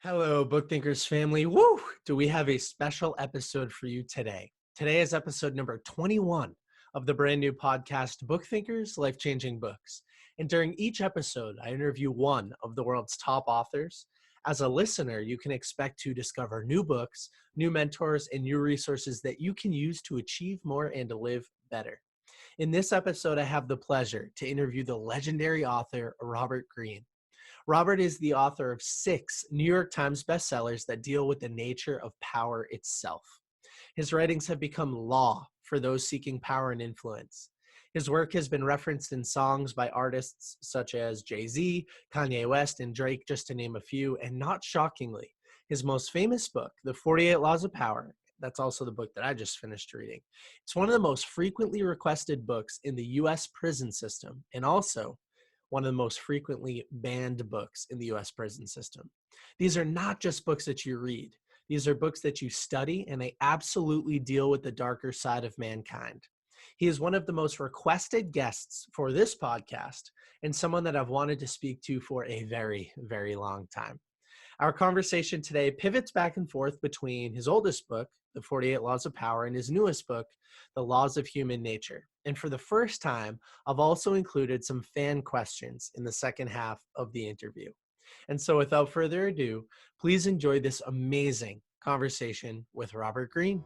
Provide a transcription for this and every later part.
Hello, BookThinkers family. Woo! Do we have a special episode for you today? Today is episode number 21 of the brand new podcast, BookThinkers, Life-Changing Books. And during each episode, I interview one of the world's top authors. As a listener, you can expect to discover new books, new mentors, and new resources that you can use to achieve more and to live better. In this episode, I have the pleasure to interview the legendary author, Robert Greene. Robert is the author of 6 New York Times bestsellers that deal with the nature of power itself. His writings have become law for those seeking power and influence. His work has been referenced in songs by artists such as Jay-Z, Kanye West, and Drake, just to name a few, and not shockingly, his most famous book, The 48 Laws of Power, that's also the book that I just finished reading. It's one of the most frequently requested books in the US prison system, and also one of the most frequently banned books in the US prison system. These are not just books that you read. These are books that you study, and they absolutely deal with the darker side of mankind. He is one of the most requested guests for this podcast and someone that I've wanted to speak to for a very, very long time. Our conversation today pivots back and forth between his oldest book, The 48 Laws of Power, and his newest book, The Laws of Human Nature. And for the first time, I've also included some fan questions in the second half of the interview. And so without further ado, please enjoy this amazing conversation with Robert Greene.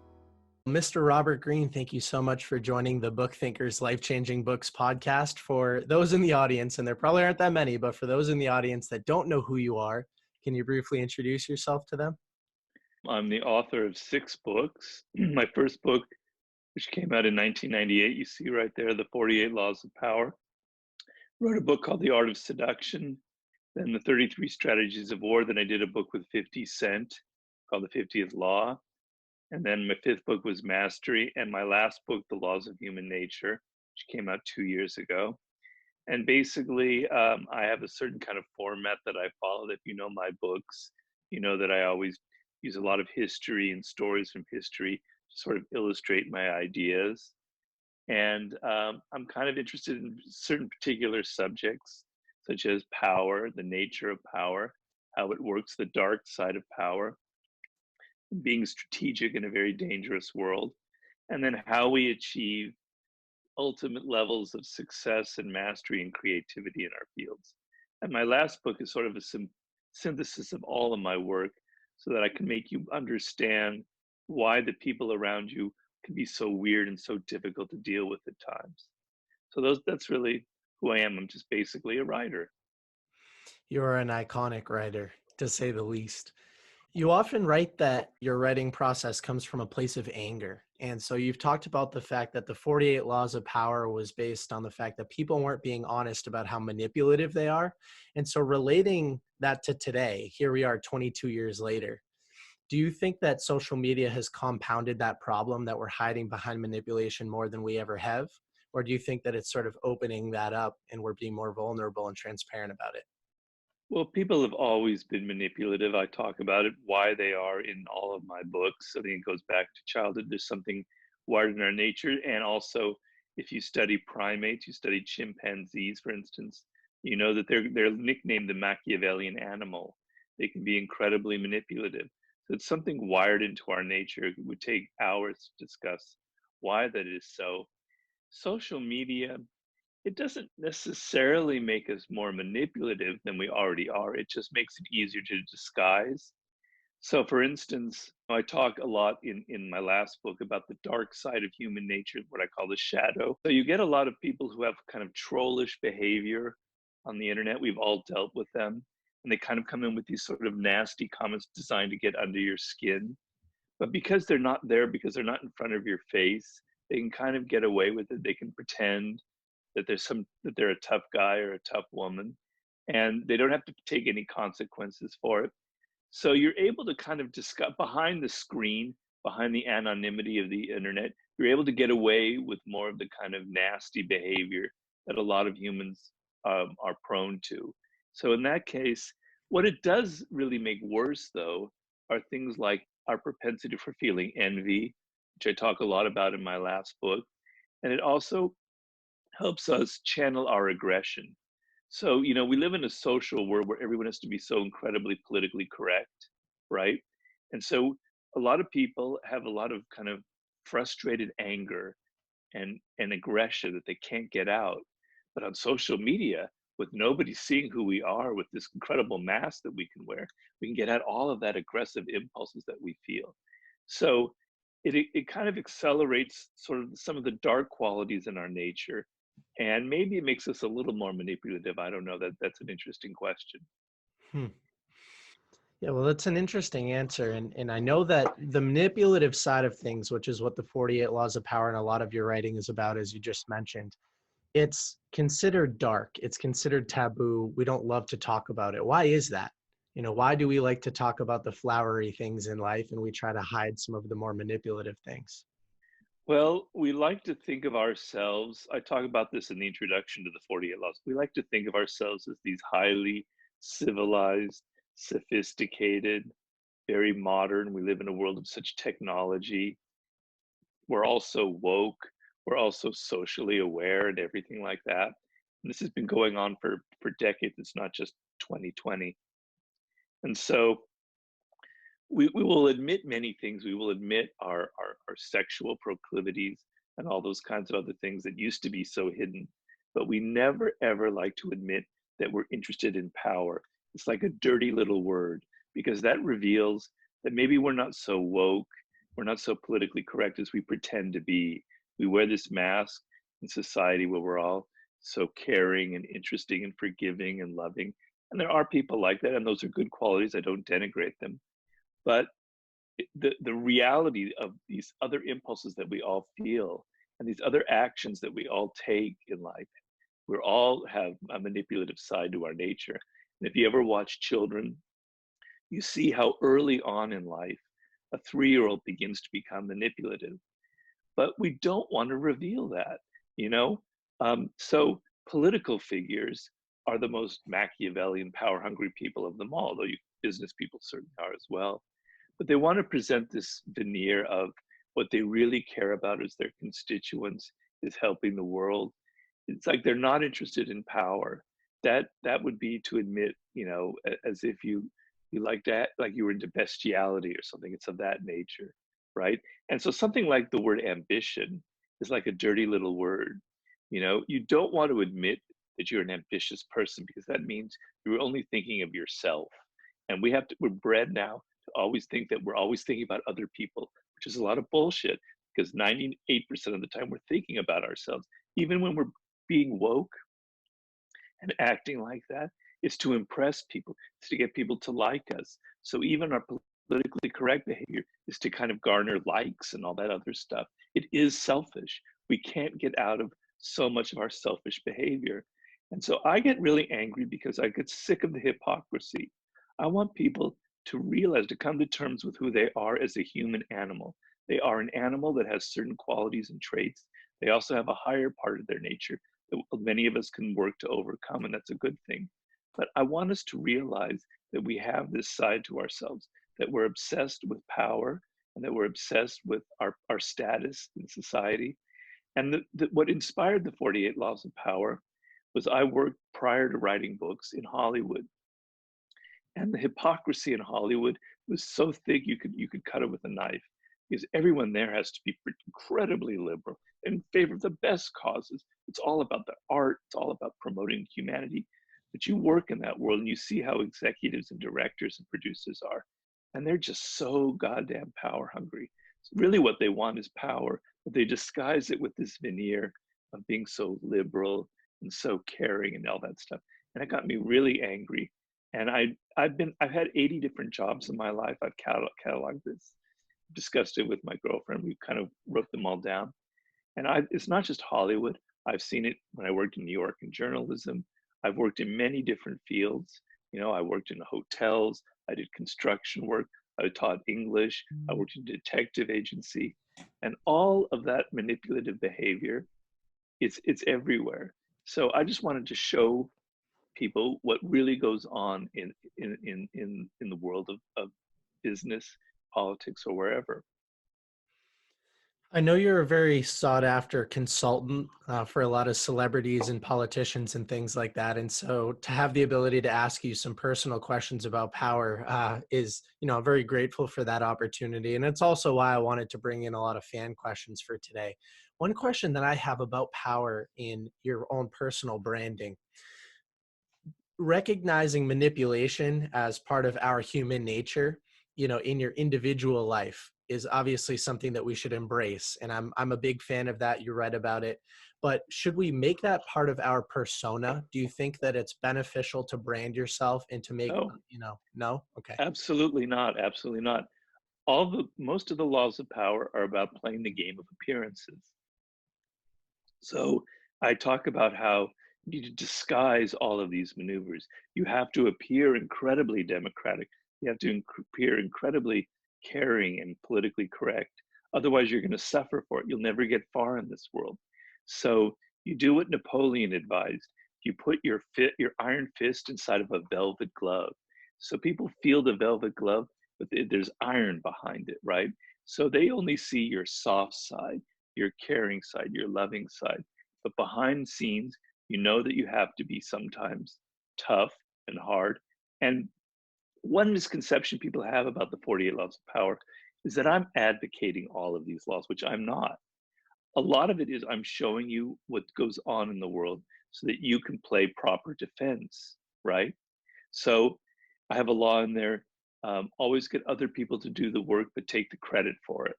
Mr. Robert Greene, thank you so much for joining the BookThinkers Life-Changing Books podcast. For those in the audience, and there probably aren't that many, but for those in the audience that don't know who you are, can you briefly introduce yourself to them? I'm the author of 6 books. My first book, which came out in 1998, you see right there, The 48 Laws of Power. Wrote a book called The Art of Seduction, then The 33 Strategies of War. Then I did a book with 50 Cent called The 50th Law. And then my 5th book was Mastery. And my last book, The Laws of Human Nature, which came out 2 years ago. And basically, I have a certain kind of format that I follow. If you know my books, you know that I always use a lot of history and stories from history to sort of illustrate my ideas. And I'm kind of interested in certain particular subjects, such as power, the nature of power, how it works, the dark side of power, being strategic in a very dangerous world, and then how we achieve ultimate levels of success and mastery and creativity in our fields. And my last book is sort of a synthesis of all of my work so that I can make you understand why the people around you can be so weird and so difficult to deal with at times. So that's really who I am. I'm just basically a writer. You're an iconic writer, to say the least. You often write that your writing process comes from a place of anger. And so you've talked about the fact that the 48 Laws of Power was based on the fact that people weren't being honest about how manipulative they are. And so relating that to today, here we are 22 years later. Do you think that social media has compounded that problem, that we're hiding behind manipulation more than we ever have? Or do you think that it's sort of opening that up and we're being more vulnerable and transparent about it? Well, people have always been manipulative. I talk about it, why they are in all of my books. I think it goes back to childhood. There's something wired in our nature. And also, if you study primates, you study chimpanzees, for instance, you know that they're nicknamed the Machiavellian animal. They can be incredibly manipulative. So it's something wired into our nature. It would take hours to discuss why that is so. Social media, it doesn't necessarily make us more manipulative than we already are. It just makes it easier to disguise. So, for instance, I talk a lot in my last book about the dark side of human nature, what I call the shadow. So, you get a lot of people who have kind of trollish behavior on the internet. We've all dealt with them. And they kind of come in with these sort of nasty comments designed to get under your skin. But because they're not there, because they're not in front of your face, they can kind of get away with it. They can pretend that they're a tough guy or a tough woman, and they don't have to take any consequences for it. So you're able to kind of discuss behind the screen, behind the anonymity of the internet, you're able to get away with more of the kind of nasty behavior that a lot of humans are prone to. So in that case, what it does really make worse, though, are things like our propensity for feeling envy, which I talk a lot about in my last book. And it also helps us channel our aggression. So, we live in a social world where everyone has to be so incredibly politically correct, right? And so a lot of people have a lot of kind of frustrated anger and aggression that they can't get out. But on social media, with nobody seeing who we are, with this incredible mask that we can wear, we can get out all of that aggressive impulses that we feel. So it kind of accelerates sort of some of the dark qualities in our nature, and maybe it makes us a little more manipulative. I don't know. That's an interesting question. Hmm. Yeah, well, that's an interesting answer. And I know that the manipulative side of things, which is what the 48 Laws of Power and a lot of your writing is about, as you just mentioned, it's considered dark. It's considered taboo. We don't love to talk about it. Why is that? Why do we like to talk about the flowery things in life and we try to hide some of the more manipulative things? Well, we like to think of ourselves, I talk about this in the introduction to the 48 Laws. We like to think of ourselves as these highly civilized, sophisticated, very modern. We live in a world of such technology. We're also woke. We're also socially aware and everything like that. And this has been going on for decades. It's not just 2020. And so we will admit many things. We will admit our sexual proclivities and all those kinds of other things that used to be so hidden. But we never, ever like to admit that we're interested in power. It's like a dirty little word because that reveals that maybe we're not so woke, we're not so politically correct as we pretend to be. We wear this mask in society where we're all so caring and interesting and forgiving and loving. And there are people like that, and those are good qualities. I don't denigrate them. But the reality of these other impulses that we all feel and these other actions that we all take in life, we all have a manipulative side to our nature. And if you ever watch children, you see how early on in life a 3-year-old begins to become manipulative, but we don't want to reveal that, you know? So political figures are the most Machiavellian, power hungry people of them all, though business people certainly are as well. But they want to present this veneer of what they really care about is their constituents, is helping the world. It's like they're not interested in power. That would be to admit, as if you like that, like you were into bestiality or something. It's of that nature, right? And so something like the word ambition is like a dirty little word. You don't want to admit that you're an ambitious person because that means you're only thinking of yourself. And we're bred now to always think that we're always thinking about other people, which is a lot of bullshit because 98% of the time we're thinking about ourselves. Even when we're being woke and acting like that, it's to impress people, it's to get people to like us. So even our politically correct behavior is to kind of garner likes and all that other stuff. It is selfish. We can't get out of so much of our selfish behavior. And so I get really angry because I get sick of the hypocrisy. I want people to realize, to come to terms with who they are as a human animal. They are an animal that has certain qualities and traits. They also have a higher part of their nature that many of us can work to overcome, and that's a good thing. But I want us to realize that we have this side to ourselves, that we're obsessed with power and that we're obsessed with our status in society. And what inspired the 48 Laws of Power was I worked prior to writing books in Hollywood. And the hypocrisy in Hollywood was so thick you could cut it with a knife because everyone there has to be incredibly liberal in favor of the best causes. It's all about the art, it's all about promoting humanity. But you work in that world and you see how executives and directors and producers are, and they're just so goddamn power hungry. So really, what they want is power, but they disguise it with this veneer of being so liberal and so caring and all that stuff. And it got me really angry. And I've had 80 different jobs in my life. I've cataloged this, discussed it with my girlfriend. We kind of wrote them all down. And it's not just Hollywood. I've seen it when I worked in New York in journalism. I've worked in many different fields. I worked in hotels. I did construction work. I taught English. I worked in a detective agency. And all of that manipulative behavior, it's everywhere. So I just wanted to show people what really goes on in the world of business, politics, or wherever. I know you're a very sought after consultant for a lot of celebrities and politicians and things like that. And so to have the ability to ask you some personal questions about power is, I'm very grateful for that opportunity. And it's also why I wanted to bring in a lot of fan questions for today. One question that I have about power in your own personal branding: recognizing manipulation as part of our human nature, in your individual life is obviously something that we should embrace. And I'm a big fan of that. You're right about it. But should we make that part of our persona? Do you think that it's beneficial to brand yourself and to make, No, no? Okay. absolutely not. Absolutely not. Most of the laws of power are about playing the game of appearances. So I talk about how you need to disguise all of these maneuvers. You have to appear incredibly democratic. You have to appear incredibly caring and politically correct. Otherwise, you're going to suffer for it. You'll never get far in this world. So you do what Napoleon advised. You put your iron fist inside of a velvet glove. So people feel the velvet glove, but there's iron behind it, right? So they only see your soft side, your caring side, your loving side. But behind the scenes, you know that you have to be sometimes tough and hard. And one misconception people have about the 48 laws of power is that I'm advocating all of these laws, which I'm not. A lot of it is I'm showing you what goes on in the world so that you can play proper defense, right? So I have a law in there, always get other people to do the work, but take the credit for it.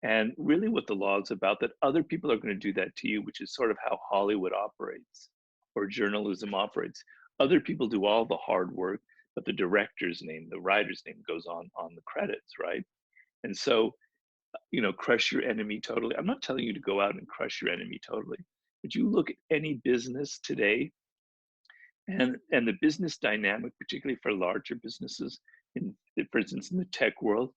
And really, what the law is about, that other people are going to do that to you, which is sort of how Hollywood operates or journalism operates. Other people do all the hard work, but the director's name, the writer's name goes on the credits, right? And so, crush your enemy totally. I'm not telling you to go out and crush your enemy totally, but you look at any business today, and the business dynamic, particularly for larger businesses, for instance, in the tech world,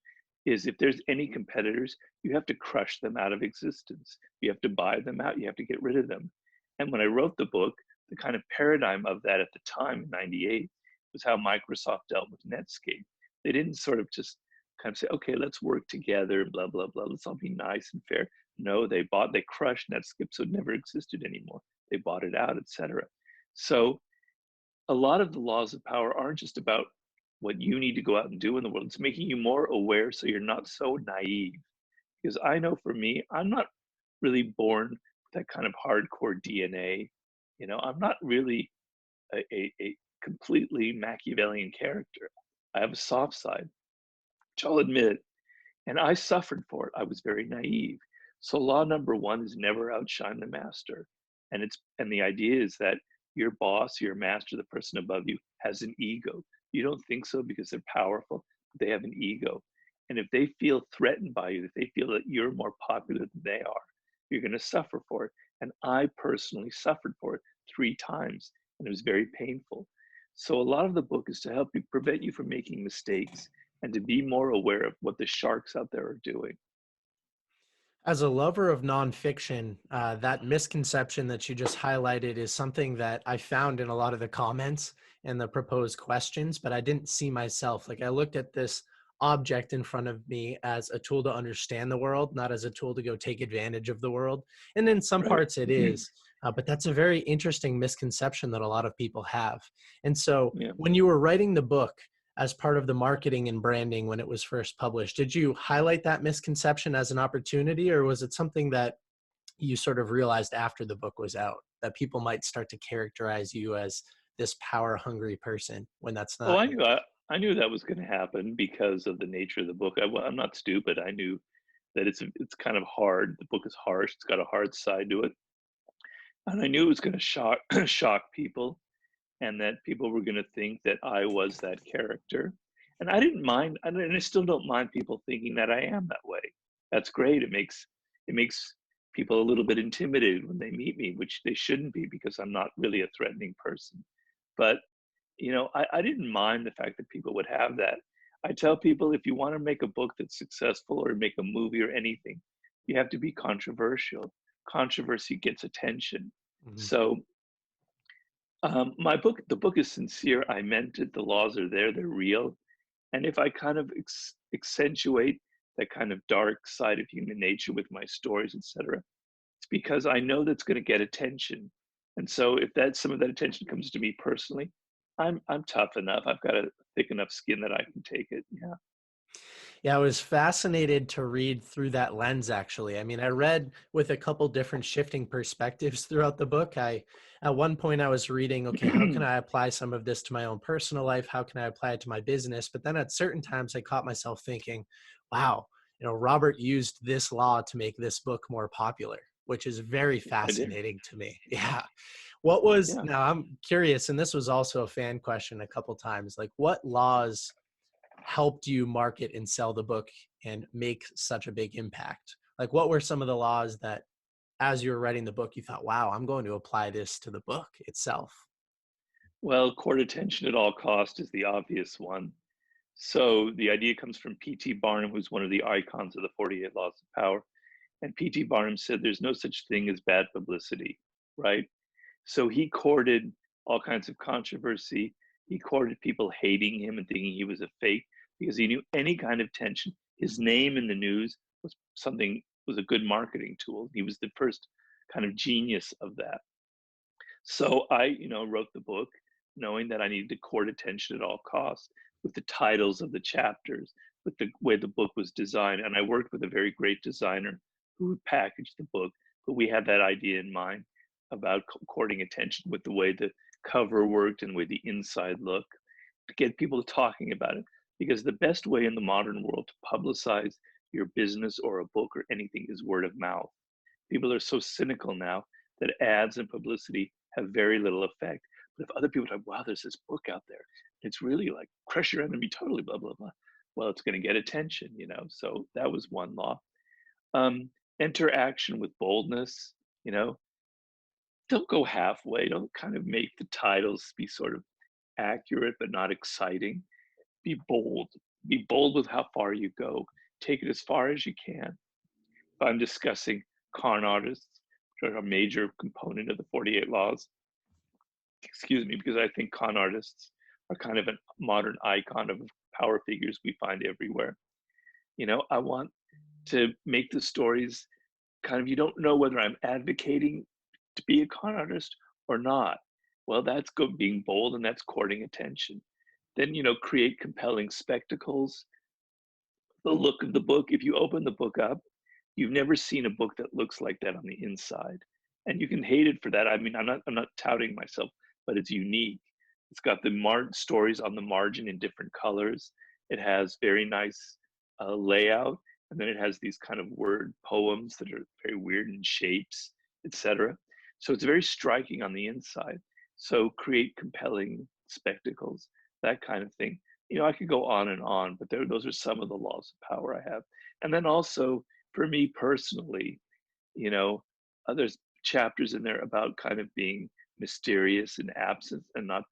is if there's any competitors, you have to crush them out of existence. You have to buy them out. You have to get rid of them. And when I wrote the book, the kind of paradigm of that at the time in '98 was how Microsoft dealt with Netscape. They didn't sort of just kind of say, okay, let's work together, blah, blah, blah. Let's all be nice and fair. No, they crushed Netscape, so it never existed anymore. They bought it out, etc. So a lot of the laws of power aren't just about what you need to go out and do in the world. It's making you more aware so you're not so naive. Because I know for me, I'm not really born with that kind of hardcore DNA. I'm not really a completely Machiavellian character. I have a soft side, which I'll admit, and I suffered for it. I was very naive. So law number one is never outshine the master. And the idea is that your boss, your master, the person above you has an ego. You don't think so because they're powerful, but they have an ego. And if they feel threatened by you, if they feel that you're more popular than they are, you're going to suffer for it. And I personally suffered for it 3 times, and it was very painful. So a lot of the book is to help you prevent you from making mistakes and to be more aware of what the sharks out there are doing. As a lover of nonfiction, that misconception that you just highlighted is something that I found in a lot of the comments and the proposed questions, but I didn't see myself. Like, I looked at this object in front of me as a tool to understand the world, not as a tool to go take advantage of the world. And in some Right. parts it is, but that's a very interesting misconception that a lot of people have. And so Yeah. when you were writing the book, as part of the marketing and branding when it was first published. Did you highlight that misconception as an opportunity, or was it something that you sort of realized after the book was out that people might start to characterize you as this power hungry person when that's Oh, not? I knew that was going to happen because of the nature of the book. I'm not stupid. I knew that it's kind of hard. The book is harsh. It's got a hard side to it, and I knew it was going to shock shock people, and that people were going to think that I was that character. And I didn't mind, and I still don't mind people thinking that I am that way. That's great. It makes people a little bit intimidated when they meet me, which they shouldn't be because I'm not really a threatening person. But I didn't mind the fact that people would have that. I tell people if you want to make a book that's successful or make a movie or anything, you have to be controversial. Controversy gets attention. Mhm. So the book is sincere. I meant it. The laws are there. They're real. And if I kind of accentuate that kind of dark side of human nature with my stories, etc. It's because I know that's going to get attention. And so if that some of that attention comes to me personally, I'm tough enough. I've got a thick enough skin that I can take it. Yeah. Yeah, I was fascinated to read through that lens, actually. I mean, I read with a couple different shifting perspectives throughout the book. At one point, I was reading, okay, how can I apply some of this to my own personal life? How can I apply it to my business? But then at certain times, I caught myself thinking, wow, Robert used this law to make this book more popular, which is very I did. fascinating to me. Yeah. What was, Yeah. now I'm curious, and this was also a fan question a couple times, like what laws helped you market and sell the book and make such a big impact? Like, what were some of the laws that, as you were writing the book, you thought, wow, I'm going to apply this to the book itself? Well, court attention at all cost is the obvious one. So the idea comes from P.T. Barnum, who's one of the icons of the 48 Laws of Power. And P.T. Barnum said there's no such thing as bad publicity, right? So he courted all kinds of controversy. He courted people hating him and thinking he was a fake because he knew any kind of tension. His name in the news was a good marketing tool. He was the first kind of genius of that. So I, wrote the book knowing that I needed to court attention at all costs with the titles of the chapters, with the way the book was designed. And I worked with a very great designer who packaged the book, but we had that idea in mind about courting attention with the way the cover worked and the way the inside looked to get people talking about it. Because the best way in the modern world to publicize your business or a book or anything is word of mouth. People are so cynical now that ads and publicity have very little effect. But if other people are like, wow, there's this book out there, it's really like crush your enemy totally, blah, blah, blah. Well, it's going to get attention, So that was one law. Enter action with boldness, you know. Don't go halfway. Don't kind of make the titles be sort of accurate but not exciting. Be bold. Be bold with how far you go. Take it as far as you can. If I'm discussing con artists, which are a major component of the 48 Laws, excuse me, because I think con artists are kind of a modern icon of power figures we find everywhere. I want to make the stories kind of, you don't know whether I'm advocating to be a con artist or not. Well, that's good, being bold, and that's courting attention. Then, create compelling spectacles. The look of the book, if you open the book up, you've never seen a book that looks like that on the inside. And you can hate it for that. I mean, I'm not touting myself, but it's unique. It's got the stories on the margin in different colors. It has very nice layout, and then it has these kind of word poems that are very weird in shapes, etc. So it's very striking on the inside. So create compelling spectacles, that kind of thing. I could go on, but those are some of the laws of power I have. And then also, for me personally, there's chapters in there about kind of being mysterious and absent and not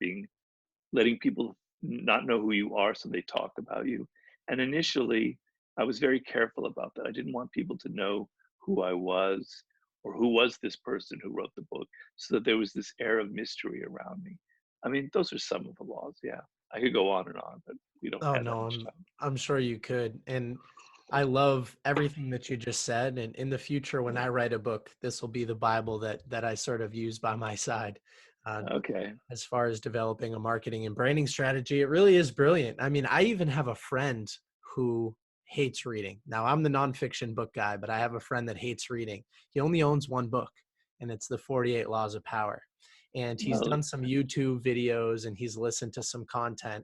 letting people not know who you are so they talk about you. And initially, I was very careful about that. I didn't want people to know who I was or who was this person who wrote the book, so that there was this air of mystery around me. I mean, those are some of the laws. Yeah, I could go on and on, but we don't Oh have that no, much I'm sure you could. And I love everything that you just said. And in the future, when I write a book, this will be the Bible that I sort of use by my side. time. Okay. As far as developing a marketing and branding strategy, it really is brilliant. I mean, I even have a friend who hates reading. Now, I'm the nonfiction book guy, but I have a friend that hates reading. He only owns one book, and it's The 48 Laws of Power. And he's Well, done some YouTube videos and he's listened to some content,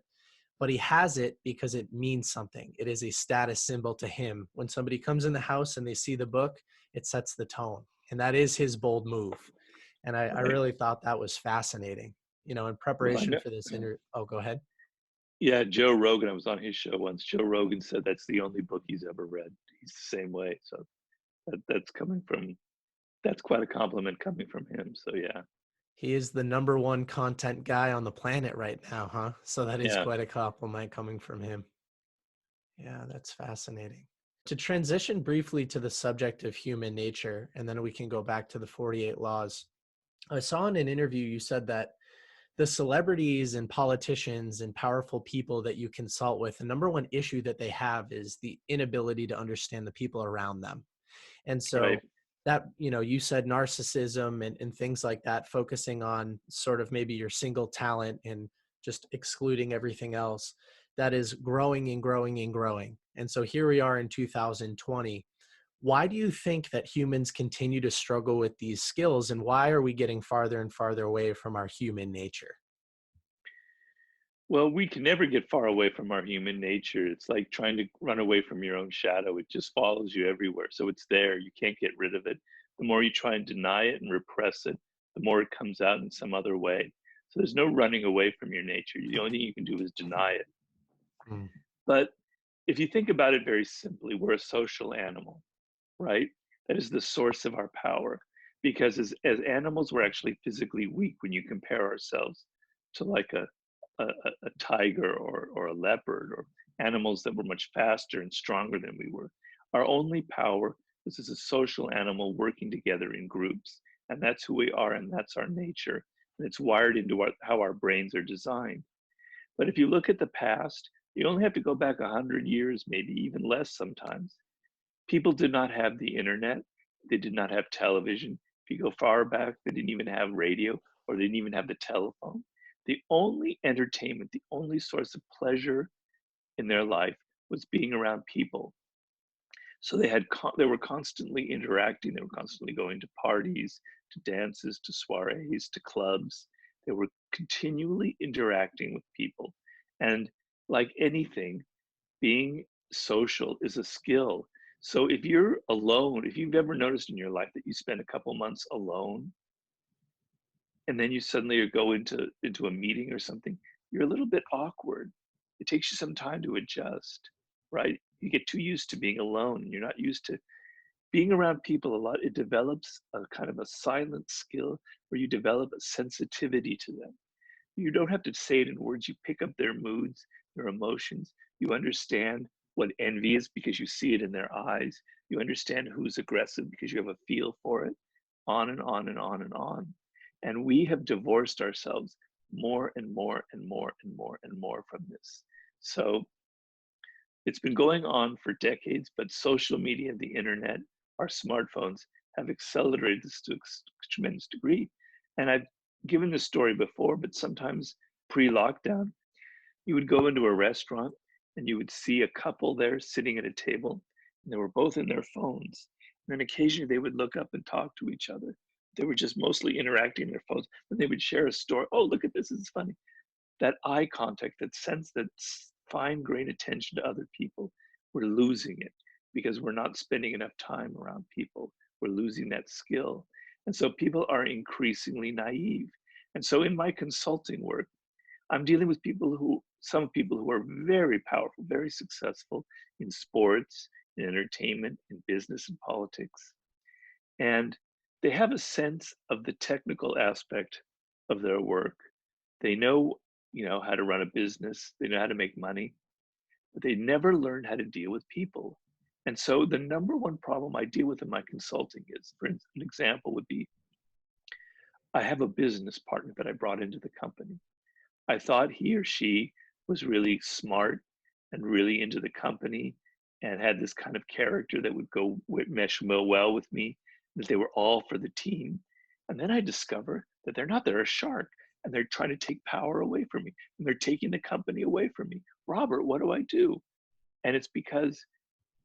but he has it because it means something. It is a status symbol to him. When somebody comes in the house and they see the book, it sets the tone. And that is his bold move. And I right. really thought that was fascinating, in Well, I preparation know. for this interview. Oh, go ahead. Yeah, Joe Rogan. I was on his show once. Joe Rogan said that's the only book he's ever read. He's the same way. So that's quite a compliment coming from him. So yeah, He is the number one content guy on the planet right now, huh? So that is yeah. quite a compliment coming from him. Yeah, that's fascinating. To transition briefly to the subject of human nature, and then we can go back to the 48 laws. I saw in an interview you said that the celebrities and politicians and powerful people that you consult with, the number one issue that they have is the inability to understand the people around them. And Right. so that, you said narcissism and things like that, focusing on sort of maybe your single talent and just excluding everything else, that is growing and growing and growing. And so here we are in 2020. Why do you think that humans continue to struggle with these skills, and why are we getting farther and farther away from our human nature? Well, we can never get far away from our human nature. It's like trying to run away from your own shadow. It just follows you everywhere. So it's there. You can't get rid of it. The more you try and deny it and repress it, the more it comes out in some other way. So there's no running away from your nature. The only thing you can do is deny it. Mm. But if you think about it very simply, we're a social animal, right? That is the source of our power. Because as animals, we're actually physically weak when you compare ourselves to like a tiger or a leopard or animals that were much faster and stronger than we were. Our only power is as a social animal working together in groups. And that's who we are, and that's our nature. And it's wired into how our brains are designed. But if you look at the past, you only have to go back 100 years, maybe even less sometimes. People did not have the internet. They did not have television. If you go far back, they didn't even have radio, or they didn't even have the telephone. The only entertainment, the only source of pleasure in their life was being around people. So they were constantly interacting. They were constantly going to parties, to dances, to soirees, to clubs. They were continually interacting with people. And like anything, being social is a skill. So if you're alone, if you've ever noticed in your life that you spend a couple months alone, and then you suddenly go into a meeting or something, you're a little bit awkward. It takes you some time to adjust, right? You get too used to being alone, and you're not used to being around people a lot. It develops a kind of a silent skill where you develop a sensitivity to them. You don't have to say it in words. You pick up their moods, their emotions. You understand what envy is because you see it in their eyes. You understand who's aggressive because you have a feel for it. On and on and on and on. And we have divorced ourselves more and more and more and more and more from this. So it's been going on for decades, but social media, the internet, our smartphones have accelerated this to a tremendous degree. And I've given this story before, but sometimes pre-lockdown, you would go into a restaurant and you would see a couple there sitting at a table, and they were both in their phones. And then occasionally they would look up and talk to each other. They were just mostly interacting in their phones. Then they would share a story. Oh, look at this, this is funny. That eye contact, that sense, that fine grained attention to other people, we're losing it because we're not spending enough time around people. We're losing that skill. And so people are increasingly naive. And so in my consulting work, I'm dealing with some people who are very powerful, very successful in sports, in entertainment, in business and politics. And they have a sense of the technical aspect of their work. They know, how to run a business, they know how to make money, but they never learn how to deal with people. And so the number one problem I deal with in my consulting is, for instance, an example would be, I have a business partner that I brought into the company. I thought he or she was really smart and really into the company and had this kind of character that would mesh well with me, that they were all for the team. And then I discover that they're not, they're a shark, and they're trying to take power away from me, and they're taking the company away from me. Robert, what do I do? And it's because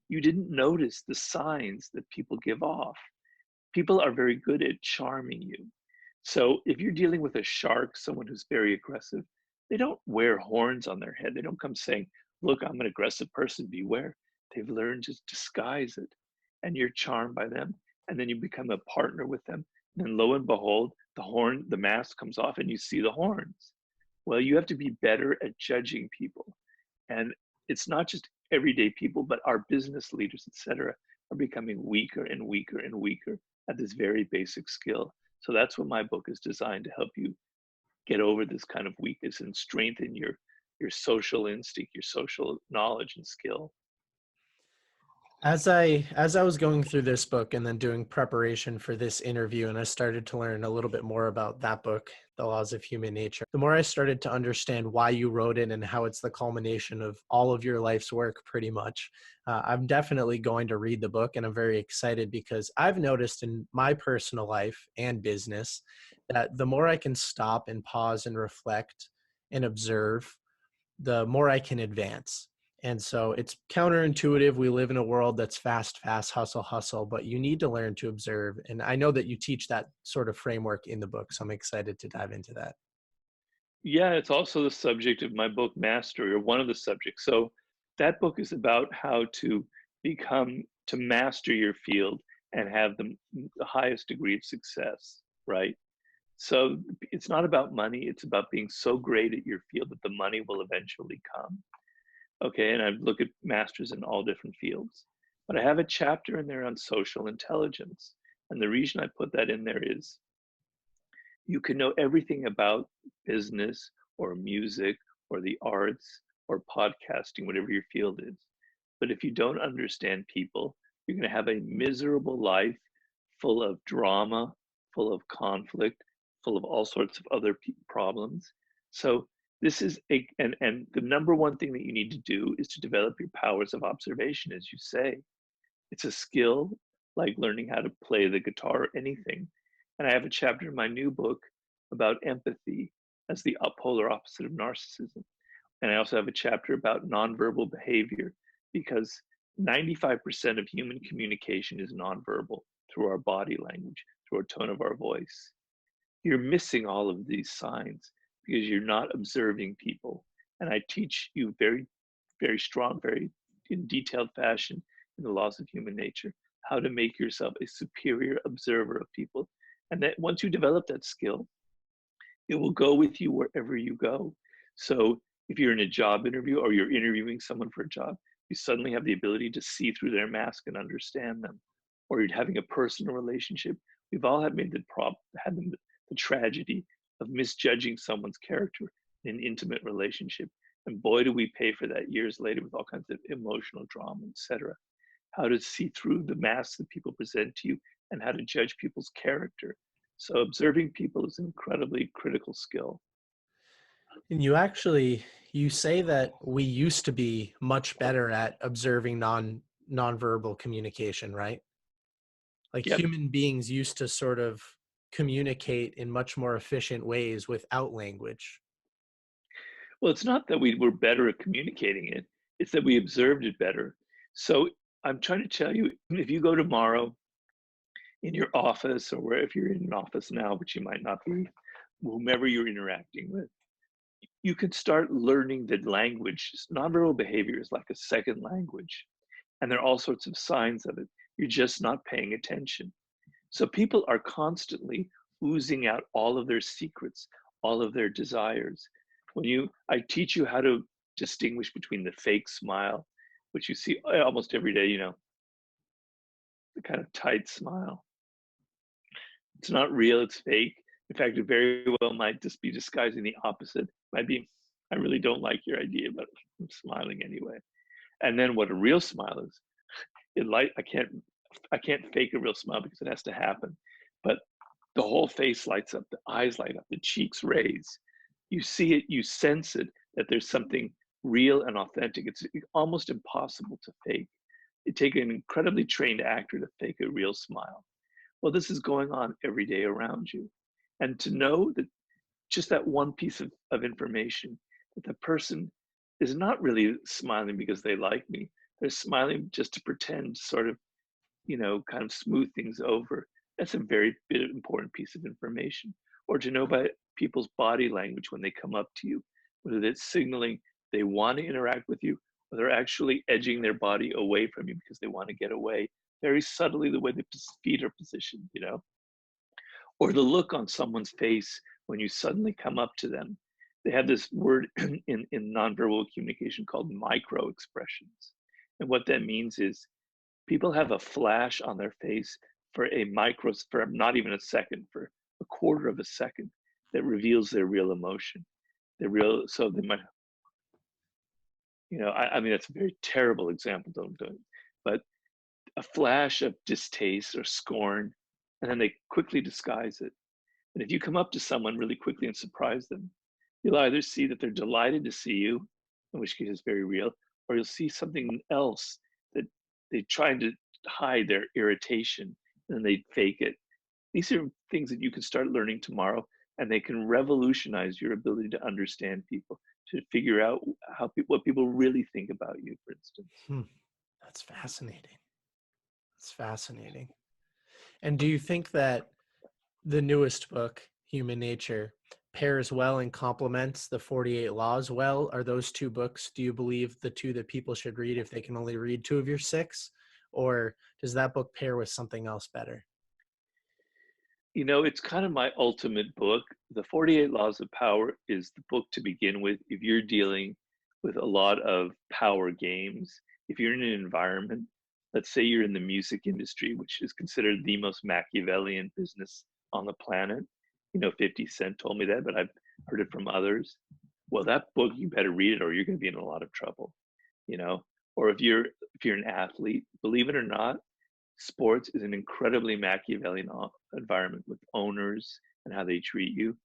you didn't notice the signs that people give off. People are very good at charming you. So if you're dealing with a shark, someone who's very aggressive, they don't wear horns on their head. They don't come saying, look, I'm an aggressive person, beware. They've learned to disguise it. And you're charmed by them. And then you become a partner with them. And then lo and behold, the mask comes off and you see the horns. Well, you have to be better at judging people. And it's not just everyday people, but our business leaders, etc., are becoming weaker and weaker and weaker at this very basic skill. So that's what my book is designed to help you get over this kind of weakness and strengthen your social instinct, your social knowledge and skill. As I was going through this book and then doing preparation for this interview, and I started to learn a little bit more about that book, The Laws of Human Nature, the more I started to understand why you wrote it and how it's the culmination of all of your life's work, pretty much. I'm definitely going to read the book, and I'm very excited because I've noticed in my personal life and business that the more I can stop and pause and reflect and observe, the more I can advance. And so it's counterintuitive. We live in a world that's fast, fast, hustle, hustle, but you need to learn to observe. And I know that you teach that sort of framework in the book. So I'm excited to dive into that. Yeah, it's also the subject of my book, Mastery, or one of the subjects. So that book is about how to master your field and have the highest degree of success, right? So it's not about money, it's about being so great at your field that the money will eventually come. Okay, and I look at masters in all different fields. But I have a chapter in there on social intelligence. And the reason I put that in there is you can know everything about business or music or the arts or podcasting, whatever your field is. But if you don't understand people, you're going to have a miserable life full of drama, full of conflict, full of all sorts of other problems. So this is and the number one thing that you need to do is to develop your powers of observation, as you say. It's a skill like learning how to play the guitar or anything. And I have a chapter in my new book about empathy as the polar opposite of narcissism. And I also have a chapter about nonverbal behavior because 95% of human communication is nonverbal through our body language, through our tone of our voice. You're missing all of these signs because you're not observing people. And I teach you very, very strong, very in detailed fashion in the laws of human nature, how to make yourself a superior observer of people. And that once you develop that skill, it will go with you wherever you go. So if you're in a job interview or you're interviewing someone for a job, you suddenly have the ability to see through their mask and understand them. Or you're having a personal relationship. We've all had the tragedy of misjudging someone's character in an intimate relationship. And boy, do we pay for that years later with all kinds of emotional drama, etc. How to see through the masks that people present to you and how to judge people's character. So observing people is an incredibly critical skill. And you say that we used to be much better at observing nonverbal communication, right? Like Yep. human beings used to sort of communicate in much more efficient ways without language. Well, it's not that we were better at communicating it, it's that we observed it better. So I'm trying to tell you, if you go tomorrow in your office or where if you're in an office now, which you might not be, whomever you're interacting with, you can start learning the language. Nonverbal behavior is like a second language, and there are all sorts of signs of it. You're just not paying attention. So people are constantly oozing out all of their secrets, all of their desires. I teach you how to distinguish between the fake smile, which you see almost every day, the kind of tight smile. It's not real, it's fake. In fact, it very well might just be disguising the opposite. Might be, I really don't like your idea, but I'm smiling anyway. And then what a real smile is, I can't fake a real smile because it has to happen. But the whole face lights up, the eyes light up, the cheeks raise. You see it, you sense it, that there's something real and authentic. It's almost impossible to fake. It takes an incredibly trained actor to fake a real smile. Well, this is going on every day around you. And to know that just that one piece of information, that the person is not really smiling because they like me, they're smiling just to pretend, sort of, kind of smooth things over. That's a very important piece of information. Or to know by people's body language when they come up to you, whether it's signaling they want to interact with you or they're actually edging their body away from you because they want to get away, very subtly, the way the feet are positioned. Or the look on someone's face when you suddenly come up to them. They have this word in nonverbal communication called micro expressions. And what that means is people have a flash on their face for not even a second, for a quarter of a second, that reveals their real emotion. So they might, I mean, that's a very terrible example, don't do it. But a flash of distaste or scorn, and then they quickly disguise it. And if you come up to someone really quickly and surprise them, you'll either see that they're delighted to see you, in which case it's very real, or you'll see something else that they trying to hide their irritation and they fake it. These are things that you can start learning tomorrow, and they can revolutionize your ability to understand people, to figure out what people really think about you, for instance. Hmm. That's fascinating. That's fascinating. And do you think that the newest book, Human Nature, pairs well and complements the 48 Laws well? Are those two books, do you believe, the two that people should read if they can only read two of your six? Or does that book pair with something else better? You know, it's kind of my ultimate book. The 48 Laws of Power is the book to begin with if you're dealing with a lot of power games. If you're in an environment, let's say you're in the music industry, which is considered the most Machiavellian business on the planet. You know, 50 Cent told me that, but I've heard it from others. Well, that book, you better read it or you're going to be in a lot of trouble, you know? Or if you're an athlete, believe it or not, sports is an incredibly Machiavellian environment with owners and how they treat you.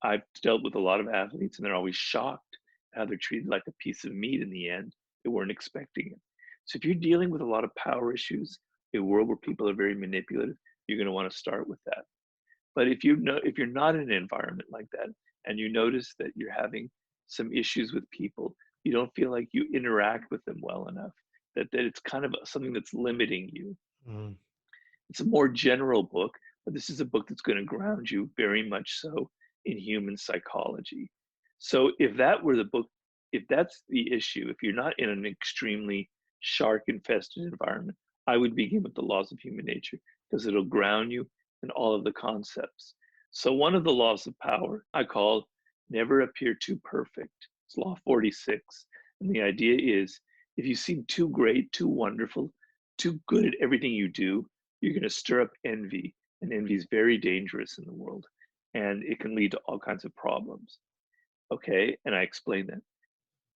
I've dealt with a lot of athletes, and they're always shocked how they're treated like a piece of meat in the end. They weren't expecting it. So if you're dealing with a lot of power issues, a world where people are very manipulative, you're going to want to start with that. But if you're not in an environment like that, and you notice that you're having some issues with people, you don't feel like you interact with them well enough, that it's kind of something that's limiting you. Mm, It's a more general book, but this is a book that's going to ground you very much so in human psychology. So if that's the issue, if you're not in an extremely shark infested environment, I would begin with the laws of human nature because it'll ground you in all of the concepts. So one of the laws of power I call never appear too perfect. It's law 46. And the idea is if you seem too great, too wonderful, too good at everything you do, you're going to stir up envy, and envy is very dangerous in the world, and it can lead to all kinds of problems. Okay, and I explain that.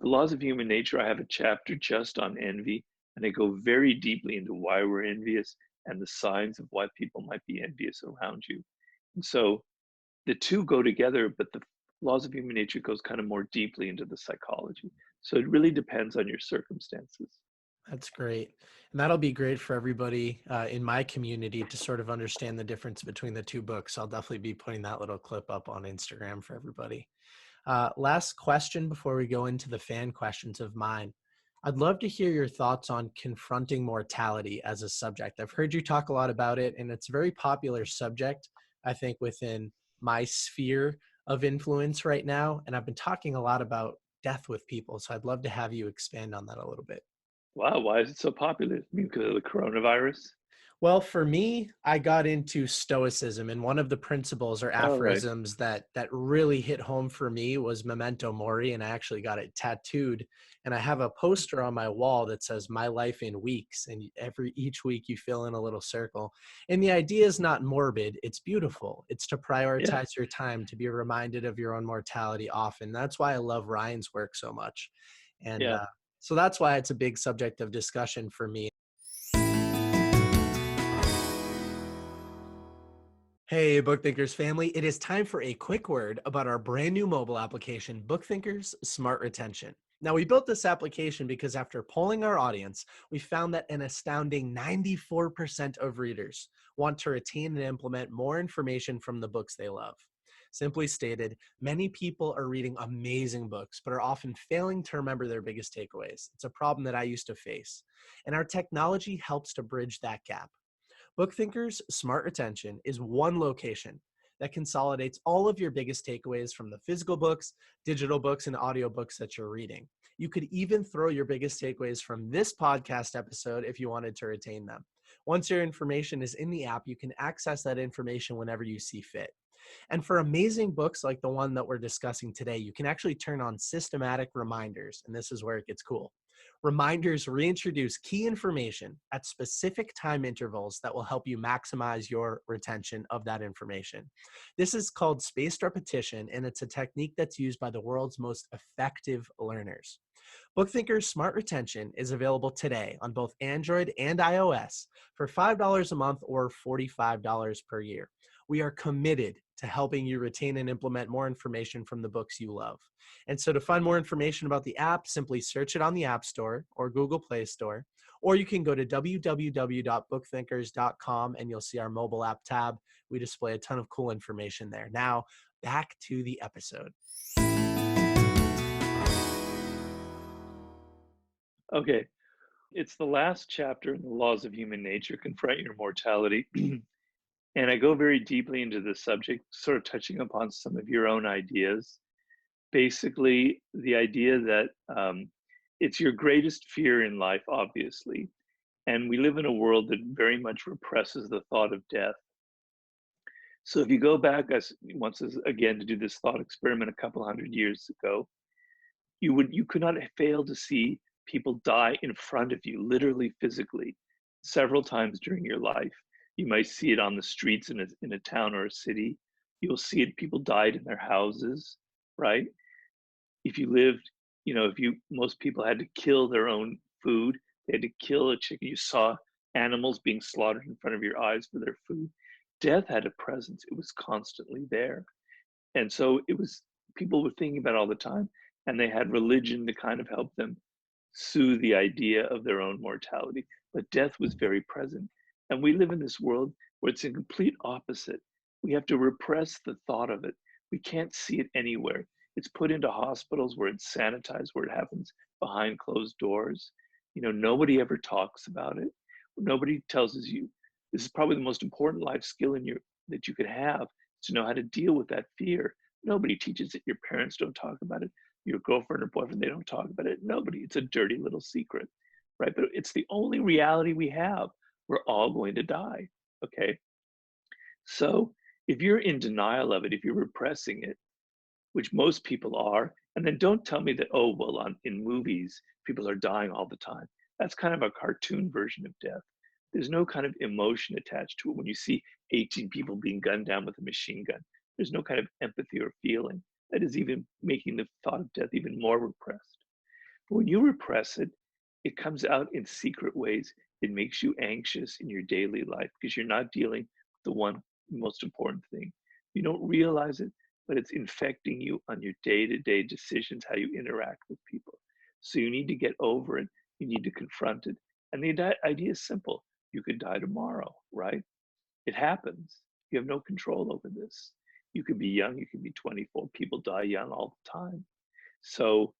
The laws of human nature, I have a chapter just on envy, and I go very deeply into why we're envious and the signs of why people might be envious around you. And so the two go together, but the laws of human nature goes kind of more deeply into the psychology. So it really depends on your circumstances. that's great. And that'll be great for everybody in my community to sort of understand the difference between the two books. I'll definitely be putting that little clip up on Instagram for everybody. Last question before we go into the fan questions of mine. I'd love to hear your thoughts on confronting mortality as a subject. I've heard you talk a lot about it, and it's a very popular subject, I think, within my sphere of influence right now. And I've been talking a lot about death with people. So I'd love to have you expand on that a little bit. Wow, why is it so popular? Because of the coronavirus? Well, for me, I got into Stoicism, and one of the principles or All right. aphorisms that really hit home for me was Memento Mori, and I actually got it tattooed. And I have a poster on my wall that says "My life in weeks," and each week you fill in a little circle. And the idea is not morbid; it's beautiful. It's to Yeah. prioritize your time, to be reminded of your own mortality often. That's why I love Ryan's work so much, and Yeah. so that's why it's a big subject of discussion for me. Hey, BookThinkers family, it is time for a quick word about our brand new mobile application, BookThinkers Smart Retention. Now, we built this application because after polling our audience, we found that an astounding 94% of readers want to retain and implement more information from the books they love. Simply stated, many people are reading amazing books, but are often failing to remember their biggest takeaways. It's a problem that I used to face, and our technology helps to bridge that gap. BookThinkers Smart Retention is one location that consolidates all of your biggest takeaways from the physical books, digital books, and audiobooks that you're reading. You could even throw your biggest takeaways from this podcast episode if you wanted to retain them. Once your information is in the app, you can access that information whenever you see fit. And for amazing books like the one that we're discussing today, you can actually turn on systematic reminders, and this is where it gets cool. Reminders reintroduce key information at specific time intervals that will help you maximize your retention of that information. This is called spaced repetition, and it's a technique that's used by the world's most effective learners. BookThinkers Smart Retention is available today on both Android and iOS for $5 a month or $45 per year. We are committed to helping you retain and implement more information from the books you love. And so to find more information about the app, simply search it on the App Store or Google Play Store, or you can go to www.bookthinkers.com and you'll see our mobile app tab. We display a ton of cool information there. Now, back to the episode. Okay, it's the last chapter in the Laws of Human Nature, Confront Your Mortality. And I go very deeply into the subject, sort of touching upon some of your own ideas. Basically, the idea that it's your greatest fear in life, obviously. And we live in a world that very much represses the thought of death. So if you go back again to do this thought experiment a couple hundred years ago, you could not fail to see people die in front of you, literally, physically, several times during your life. You might see it on the streets in a town or a city. You'll see it, people died in their houses, right? If you lived, most people had to kill their own food. They had to kill a chicken. You saw animals being slaughtered in front of your eyes for their food. Death had a presence. It was constantly there. And so people were thinking about it all the time, and they had religion to kind of help them soothe the idea of their own mortality. But death was very present. And we live in this world where it's a complete opposite. We have to repress the thought of it. We can't see it anywhere. It's put into hospitals where it's sanitized, where it happens behind closed doors. Nobody ever talks about it. Nobody tells us this is probably the most important life skill that you could have, to know how to deal with that fear. Nobody teaches it. Your parents don't talk about it. Your girlfriend or boyfriend, they don't talk about it. Nobody. It's a dirty little secret, right? But it's the only reality we have. We're all going to die, okay? So if you're in denial of it, if you're repressing it, which most people are, and then don't tell me that, oh, well, in movies, people are dying all the time. That's kind of a cartoon version of death. There's no kind of emotion attached to it. When you see 18 people being gunned down with a machine gun, there's no kind of empathy or feeling. That is even making the thought of death even more repressed. But when you repress it, it comes out in secret ways. It makes you anxious in your daily life because you're not dealing with the one most important thing. You don't realize it, but it's infecting you on your day-to-day decisions, how you interact with people. So you need to get over it. You need to confront it. And the idea is simple. You could die tomorrow, right? It happens. You have no control over this. You could be young, you could be 24. People die young all the time. So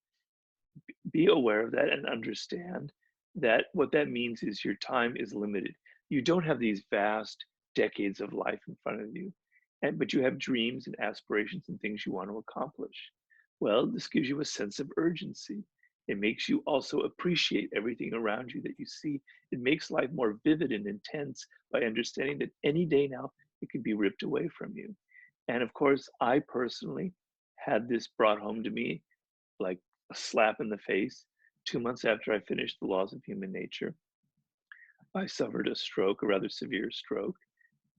be aware of that and understand that what that means is your time is limited. You don't have these vast decades of life in front of you, but you have dreams and aspirations and things you want to accomplish. Well, this gives you a sense of urgency. It makes you also appreciate everything around you that you see. It makes life more vivid and intense by understanding that any day now it can be ripped away from you. And of course, I personally had this brought home to me like a slap in the face. 2 months after I finished The Laws of Human Nature, I suffered a stroke, a rather severe stroke,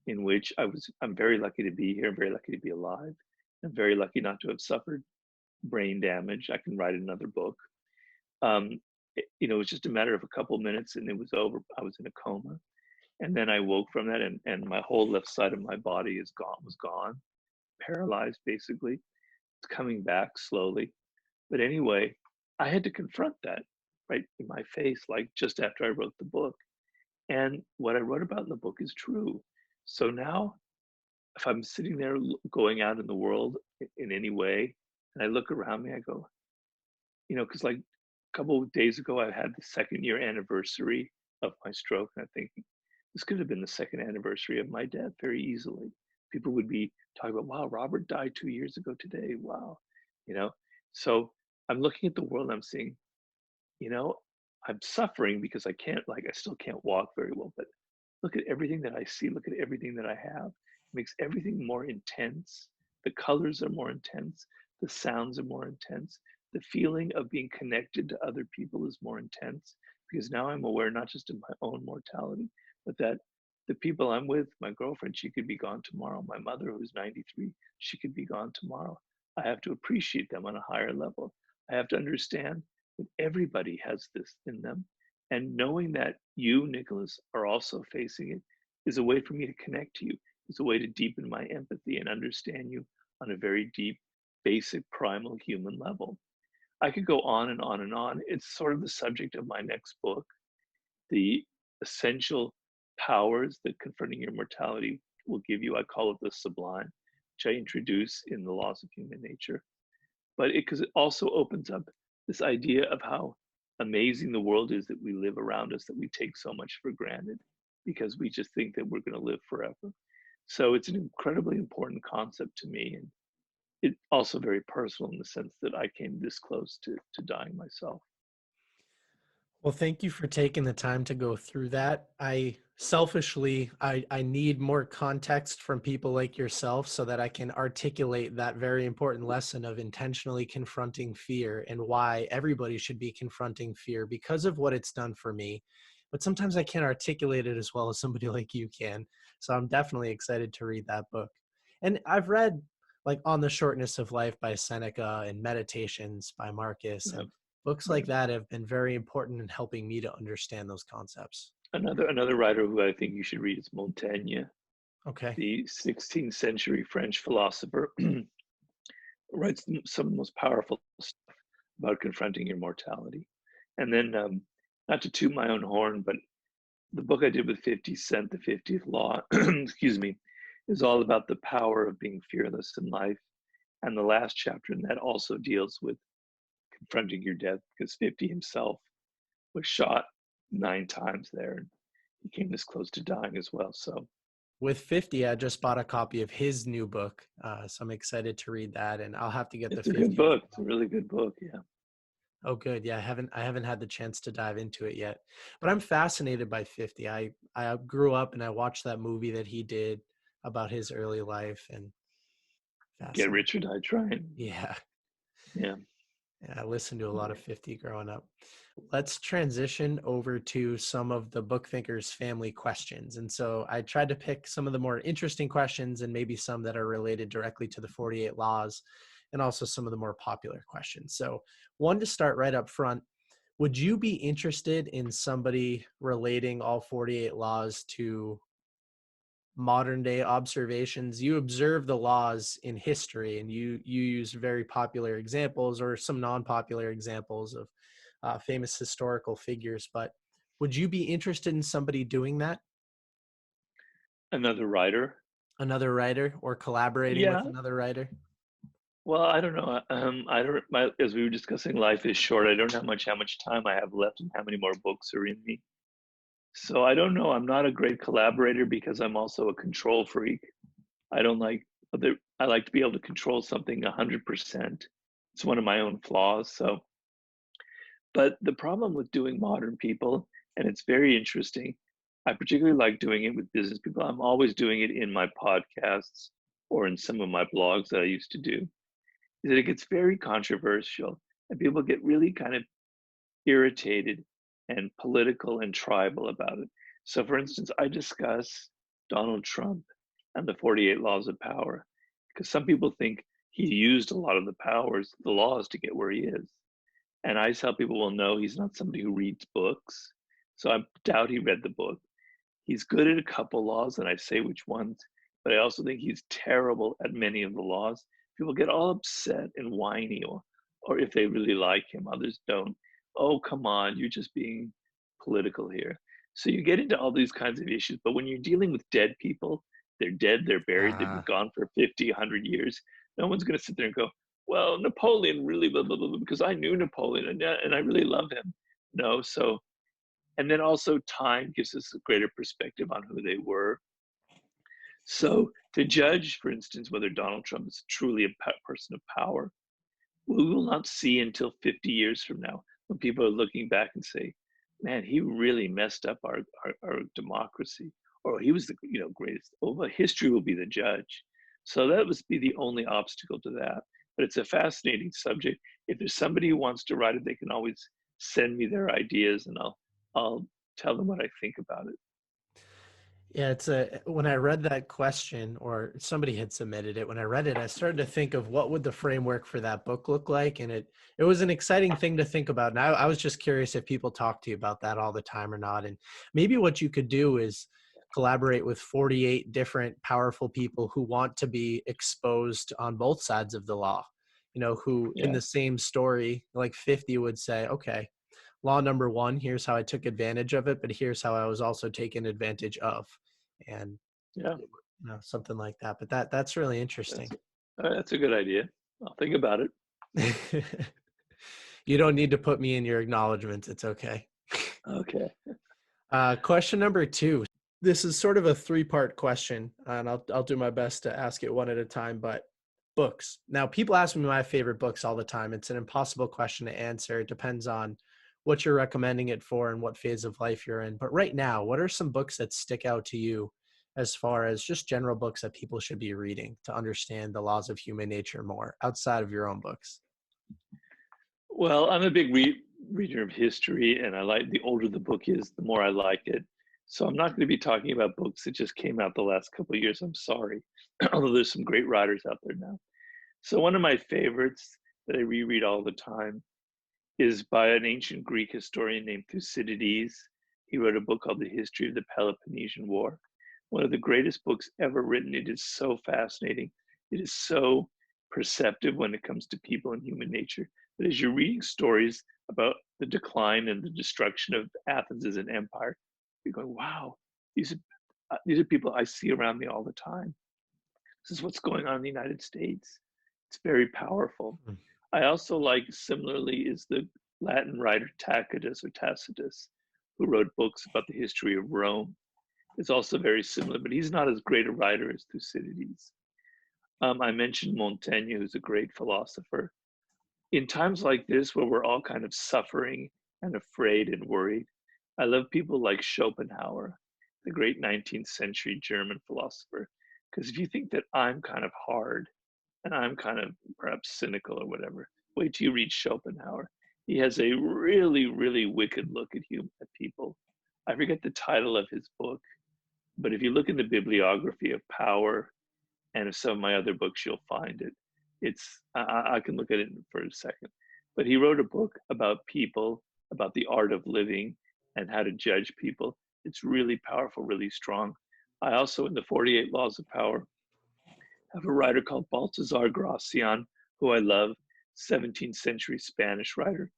in which I'm very lucky to be here, I'm very lucky to be alive. I'm very lucky not to have suffered brain damage. I can write another book. It was just a matter of a couple minutes and it was over. I was in a coma. And then I woke from that and my whole left side of my body was gone, paralyzed basically. It's coming back slowly. But anyway, I had to confront that right in my face, like just after I wrote the book. And what I wrote about in the book is true. So now, if I'm sitting there going out in the world in any way, and I look around me, I go, because like a couple of days ago, I had the 2nd-year anniversary of my stroke. And I think this could have been the 2nd anniversary of my death very easily. People would be talking about, wow, Robert died 2 years ago today. Wow. So I'm looking at the world and I'm seeing, I'm suffering because I still can't walk very well, but look at everything that I see, look at everything that I have. It makes everything more intense. The colors are more intense. The sounds are more intense. The feeling of being connected to other people is more intense because now I'm aware not just of my own mortality, but that the people I'm with, my girlfriend, she could be gone tomorrow. My mother, who's 93, she could be gone tomorrow. I have to appreciate them on a higher level. I have to understand But everybody has this in them. And knowing that you, Nicholas, are also facing it is a way for me to connect to you. It's a way to deepen my empathy and understand you on a very deep, basic, primal human level. I could go on and on and on. It's sort of the subject of my next book, the essential powers that confronting your mortality will give you. I call it the sublime, which I introduce in the laws of human nature. But because it also opens up this idea of how amazing the world is that we live around us, that we take so much for granted because we just think that we're going to live forever. So it's an incredibly important concept to me, and it also very personal in the sense that I came this close to dying myself. Well, thank you for taking the time to go through that. I selfishly, I need more context from people like yourself so that I can articulate that very important lesson of intentionally confronting fear and why everybody should be confronting fear because of what it's done for me. But sometimes I can't articulate it as well as somebody like you can. So I'm definitely excited to read that book. And I've read like On the Shortness of Life by Seneca and Meditations by Marcus, Yeah, and books yeah. like that have been very important in helping me to understand those concepts. Another writer who I think you should read is Montaigne, Okay. the 16th century French philosopher. Writes some of the most powerful stuff about confronting your mortality. And then, not to toot my own horn, but the book I did with 50 Cent, The 50th Law, excuse me, is all about the power of being fearless in life. And the last chapter in that also deals with confronting your death because 50 himself was shot 9 times there. And he came this close to dying as well. So With 50, I just bought a copy of his new book. So I'm excited to read that, and I'll have to get the it's a good 50th. book. It's a really good book. Yeah. Oh, good. Yeah, I haven't had the chance to dive into it yet, but I'm fascinated by 50. I grew up and I watched that movie that he did about his early life, and Get fascinated. Rich or Die Trying. Yeah. Yeah. Yeah, I listened to a lot of 50 growing up. Let's transition over to some of the BookThinkers family questions. And so I tried to pick some of the more interesting questions and maybe some that are related directly to the 48 laws and also some of the more popular questions. So, one to start right up front, would you be interested in somebody relating all 48 laws to modern day observations? You observe the laws in history and you use very popular examples or some non-popular examples of famous historical figures, but would you be interested in somebody doing that? Another writer. Another writer or collaborating with Yeah. another writer? Well, I don't know. I don't. As we were discussing, life is short. I don't know how much time I have left and how many more books are in me. So I don't know. I'm not a great collaborator because I'm also a control freak. I don't like other. I like to be able to control something 100%. It's one of my own flaws. So, but the problem with doing modern people, and it's very interesting. I particularly like doing it with business people. I'm always doing it in my podcasts or in some of my blogs that I used to do is that it gets very controversial and people get really kind of irritated and political and tribal about it. So, for instance, I discuss Donald Trump and the 48 laws of power because some people think he used a lot of the powers, the laws to get where he is. And I tell people, well, no, he's not somebody who reads books. So I doubt he read the book. He's good at a couple laws, and I say which ones, but I also think he's terrible at many of the laws. People get all upset and whiny, or if they really like him, others don't. Oh, come on, you're just being political here. So you get into all these kinds of issues, but when you're dealing with dead people, they're dead, they're buried, they've been Ah, gone for 50, 100 years. No one's going to sit there and go, well, Napoleon really, blah, blah, blah, blah, because I knew Napoleon and I really love him. No, so and then also time gives us a greater perspective on who they were. So to judge, for instance, whether Donald Trump is truly a person of power, we will not see until 50 years from now when people are looking back and say, man, he really messed up our democracy, or he was the greatest. Oh, but history will be the judge. So that would be the only obstacle to that. But it's a fascinating subject. If there's somebody who wants to write it, they can always send me their ideas and I'll tell them what I think about it. Yeah, when I read that question, or somebody had submitted it, when I read it, I started to think of what would the framework for that book look like. And it was an exciting thing to think about. And I was just curious if people talk to you about that all the time or not. And maybe what you could do is collaborate with 48 different powerful people who want to be exposed on both sides of the law, who in Yeah, the same story, like 50 would say, okay, law number one, here's how I took advantage of it, but here's how I was also taken advantage of. And yeah, something like that. But that's really interesting. that's that's a good idea. I'll think about it. You don't need to put me in your acknowledgments. It's okay. Okay. Question number two. This is sort of a three-part question, and I'll do my best to ask it one at a time. But books. Now, people ask me my favorite books all the time. It's an impossible question to answer. It depends on what you're recommending it for and what phase of life you're in. But right now, what are some books that stick out to you as far as just general books that people should be reading to understand the laws of human nature more outside of your own books? Well, I'm a big reader of history, and I like the older the book is, the more I like it. So I'm not going to be talking about books that just came out the last couple of years. I'm sorry, although there's some great writers out there now. So one of my favorites that I reread all the time is by an ancient Greek historian named Thucydides. He wrote a book called The History of the Peloponnesian War. One of the greatest books ever written. It is so fascinating. It is so perceptive when it comes to people and human nature. But as you're reading stories about the decline and the destruction of Athens as an empire, you're going, wow, these are people I see around me all the time. This is what's going on in the United States. It's very powerful. Mm. I also like, similarly, is the Latin writer Tacitus, who wrote books about the history of Rome. It's also very similar, but he's not as great a writer as Thucydides. I mentioned Montaigne, who's a great philosopher. In times like this, where we're all kind of suffering and afraid and worried, I love people like Schopenhauer, the great 19th century German philosopher. Because if you think that I'm kind of hard and I'm kind of perhaps cynical or whatever, wait till you read Schopenhauer. He has a really, really wicked look at people. I forget the title of his book, but if you look in the bibliography of Power and of some of my other books, you'll find it. I can look at it for a second. But he wrote a book about people, about the art of living and how to judge people. It's really powerful, really strong. I also, in the 48 Laws of Power, have a writer called Baltasar Gracian, who I love, 17th century Spanish writer,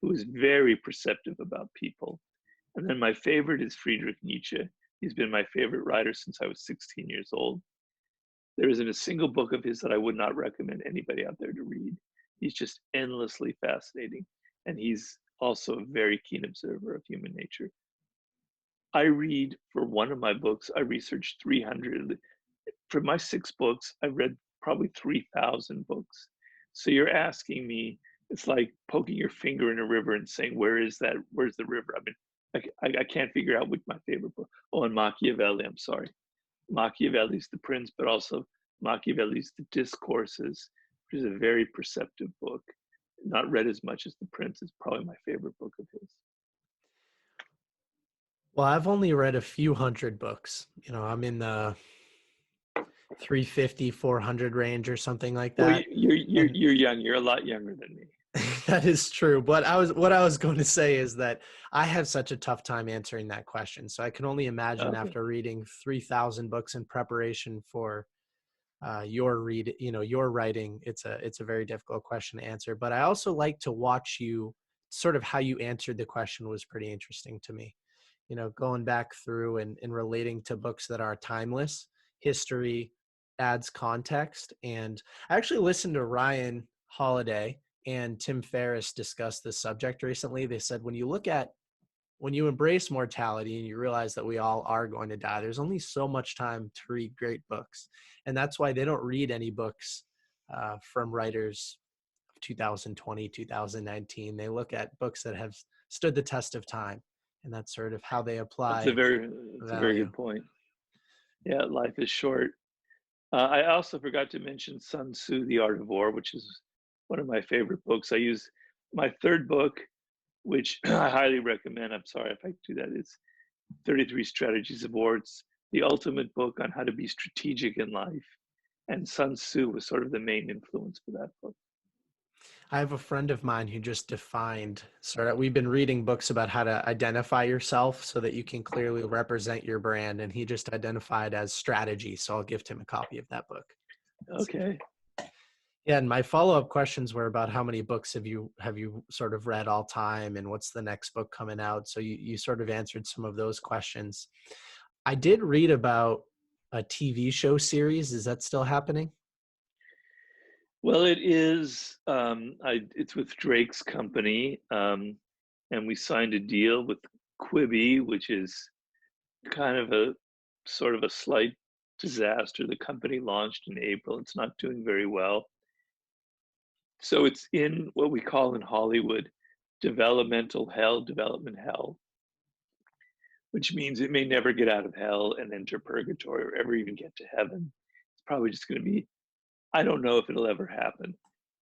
who is very perceptive about people. And then my favorite is Friedrich Nietzsche. He's been my favorite writer since I was 16 years old. There isn't a single book of his that I would not recommend anybody out there to read. He's just endlessly fascinating. And he's also a very keen observer of human nature. I read, for one of my books, I researched 300. For my 6 books, I've read probably 3,000 books. So you're asking me, it's like poking your finger in a river and saying, where is that? Where's the river? I mean, I can't figure out which my favorite book. Oh, and Machiavelli, I'm sorry. Machiavelli's The Prince, but also Machiavelli's The Discourses, which is a very perceptive book. Not read as much as The Prince. It's probably my favorite book of his. Well, I've only read a few hundred books. I'm in the 350, 400 range or something like Well, that. And you're young. You're a lot younger than me. that is true. But what I was going to say is that I have such a tough time answering that question. So I can only imagine Okay. after reading 3,000 books in preparation for your writing, it's a very difficult question to answer. But I also like to watch you, sort of how you answered the question was pretty interesting to me. Going back through and relating to books that are timeless. History adds context. And I actually listened to Ryan Holiday and Tim Ferriss discuss this subject recently. They said when you embrace mortality and you realize that we all are going to die, there's only so much time to read great books. And that's why they don't read any books from writers of 2020, 2019. They look at books that have stood the test of time. And that's sort of how they That's a apply very value. good point. Yeah, life is short. I also forgot to mention Sun Tzu, The Art of War, which is one of my favorite books. I use my third book, which I highly recommend. I'm sorry if I do that. It's 33 Strategies of War. It's the ultimate book on how to be strategic in life. And Sun Tzu was sort of the main influence for that book. I have a friend of mine who just we've been reading books about how to identify yourself so that you can clearly represent your brand. And he just identified as strategy. So I'll gift him a copy of that book. Okay. Yeah, and my follow-up questions were about how many books have you sort of read all time and what's the next book coming out? So you sort of answered some of those questions. I did read about a TV show series. Is that still happening? Well, it is. It's with Drake's company, and we signed a deal with Quibi, which is kind of a sort of a slight disaster. The company launched in April. It's not doing very well. So it's in what we call in Hollywood development hell, which means it may never get out of hell and enter purgatory or ever even get to heaven. It's probably just going to be, I don't know if it'll ever happen.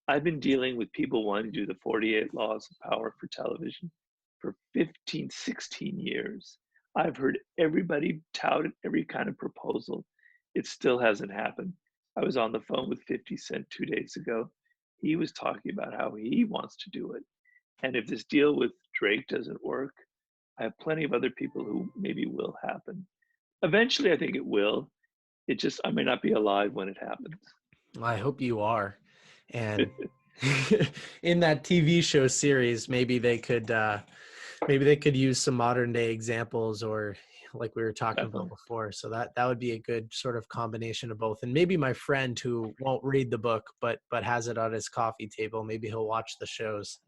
I've been dealing with people wanting to do the 48 Laws of Power for television for 15, 16 years. I've heard everybody tout every kind of proposal. It still hasn't happened. I was on the phone with 50 Cent 2 days ago. He was talking about how he wants to do it. And if this deal with Drake doesn't work, I have plenty of other people who maybe will happen. Eventually, I think it will. It just, I may not be alive when it happens. I hope you are. And in that TV show series, maybe they could use some modern day examples, or like we were talking about Definitely. before. So that would be a good sort of combination of both. And maybe my friend who won't read the book but has it on his coffee table, maybe he'll watch the shows.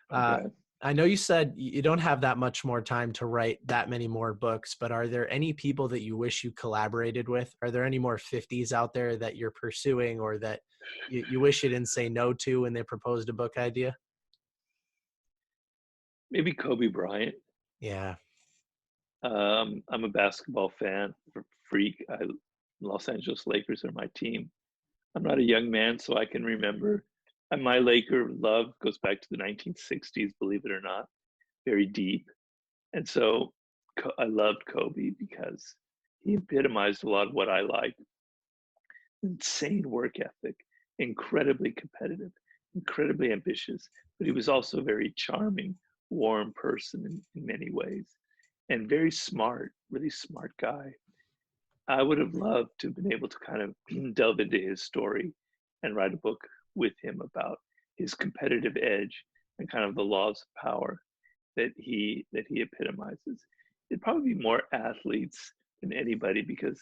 Uh, Okay. I know you said you don't have that much more time to write that many more books, but are there any people that you wish you collaborated with? Are there any more 50s out there that you're pursuing, or that you wish you didn't say no to when they proposed a book idea? Maybe Kobe Bryant. Yeah. I'm a basketball fan, freak. Los Angeles Lakers are my team. I'm not a young man, so I can remember. And my Laker love goes back to the 1960s, believe it or not, very deep. And so I loved Kobe because he epitomized a lot of what I like. Insane work ethic, incredibly competitive, incredibly ambitious, but he was also a very charming, warm person in many ways, and very smart, really smart guy. I would have loved to have been able to kind of delve into his story and write a book with him about his competitive edge and kind of the laws of power that he epitomizes. It'd probably be more athletes than anybody because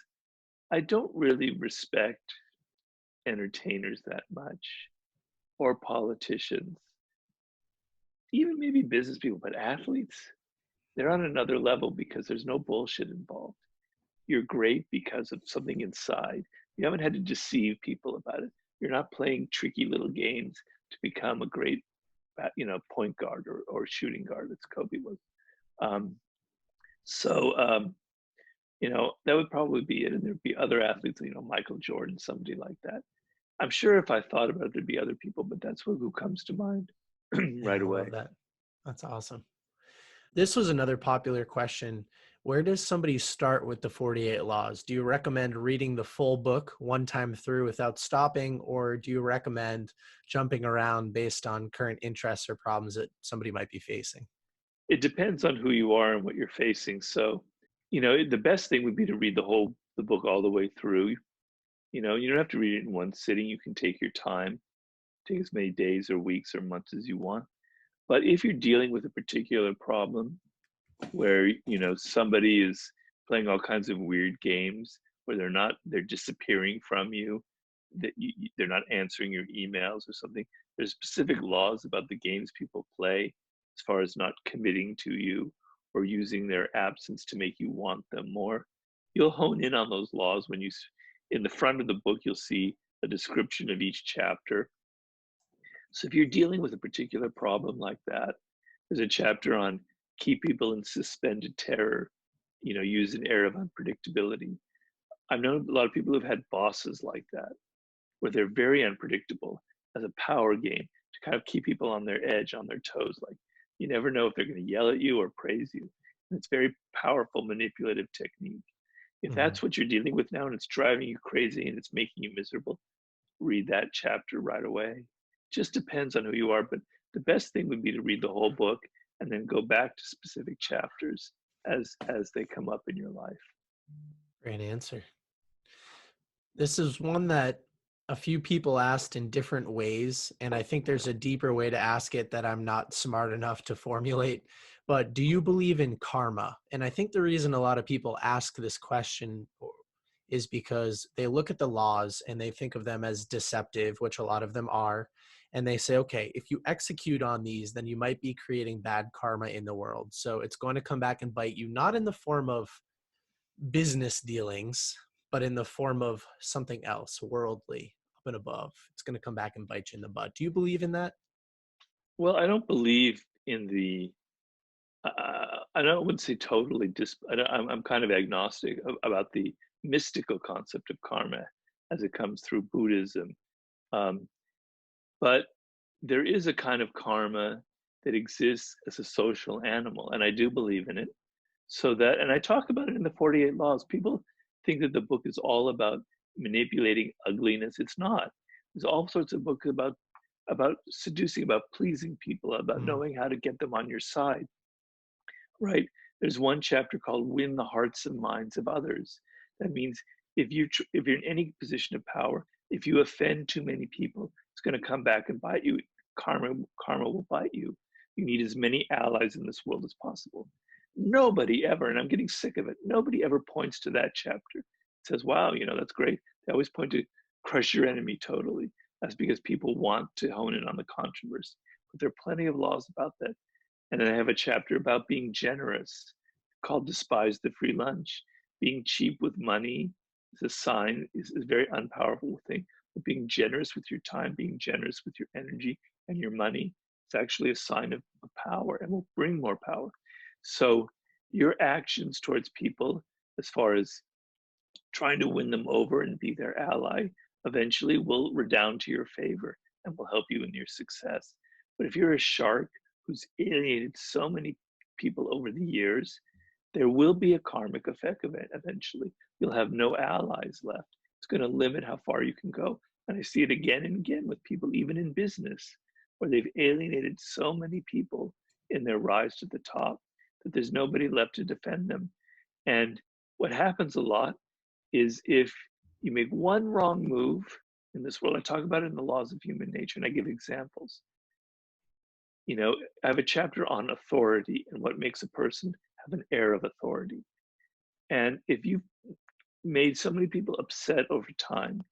I don't really respect entertainers that much or politicians, even maybe business people, but athletes, they're on another level because there's no bullshit involved. You're great because of something inside. You haven't had to deceive people about it. You're not playing tricky little games to become a great, point guard or shooting guard, as Kobe was. Um, so, that would probably be it. And there'd be other athletes, Michael Jordan, somebody like that. I'm sure if I thought about it, there'd be other people, but that's who comes to mind Yeah, right I away. love that. That's awesome. This was another popular question. Where does somebody start with the 48 laws? Do you recommend reading the full book one time through without stopping, or do you recommend jumping around based on current interests or problems that somebody might be facing? It depends on who you are and what you're facing. So, the best thing would be to read the book all the way through. You don't have to read it in one sitting. You can take your time, take as many days or weeks or months as you want. But if you're dealing with a particular problem where, somebody is playing all kinds of weird games where they're disappearing from you, they're not answering your emails or something. There's specific laws about the games people play as far as not committing to you or using their absence to make you want them more. You'll hone in on those laws when in the front of the book, you'll see a description of each chapter. So if you're dealing with a particular problem like that, there's a chapter on keep people in suspended terror, use an air of unpredictability. I've known a lot of people who've had bosses like that, where they're very unpredictable as a power game to kind of keep people on their edge, on their toes. Like you never know if they're going to yell at you or praise you. And it's very powerful manipulative technique. If Mhm. that's what you're dealing with now and it's driving you crazy and it's making you miserable, read that chapter right away. Just depends on who you are, but the best thing would be to read the whole book and then go back to specific chapters as they come up in your life. Great answer. This is one that a few people asked in different ways, and I think there's a deeper way to ask it that I'm not smart enough to formulate. But do you believe in karma? And I think the reason a lot of people ask this question is because they look at the laws and they think of them as deceptive, which a lot of them are. And they say, okay, if you execute on these, then you might be creating bad karma in the world. So it's going to come back and bite you, not in the form of business dealings, but in the form of something else, worldly, up and above. It's going to come back and bite you in the butt. Do you believe in that? Well, I don't believe in the I don't wouldn't say totally I'm kind of agnostic about the mystical concept of karma as it comes through Buddhism. Um, but there is a kind of karma that exists as a social animal, and I do believe in it. So that, and I talk about it in the 48 Laws. People think that the book is all about manipulating ugliness. It's not. There's all sorts of books about seducing, about pleasing people, about Mm, knowing how to get them on your side, right? There's one chapter called "Win the Hearts and Minds of Others." That means if you're in any position of power, if you offend too many people, it's going to come back and bite you. Karma will bite you. You need as many allies in this world as possible. Nobody ever, and I'm getting sick of it. Nobody ever points to that chapter. It says, "Wow, that's great." They always point to crush your enemy totally. That's because people want to hone in on the controversy. But there are plenty of laws about that. And then I have a chapter about being generous called Despise the Free Lunch. Being cheap with money is a sign, is a very unpowerful thing. But being generous with your time, being generous with your energy and your money, it's actually a sign of power and will bring more power. So your actions towards people, as far as trying to win them over and be their ally, eventually will redound to your favor and will help you in your success. But if you're a shark who's alienated so many people over the years, there will be a karmic effect of it eventually. You'll have no allies left. It's going to limit how far you can go. And I see it again and again with people, even in business, where they've alienated so many people in their rise to the top that there's nobody left to defend them. And what happens a lot is if you make one wrong move in this world, I talk about it in the laws of human nature and I give examples. I have a chapter on authority and what makes a person have an air of authority. And if you've made so many people upset over time,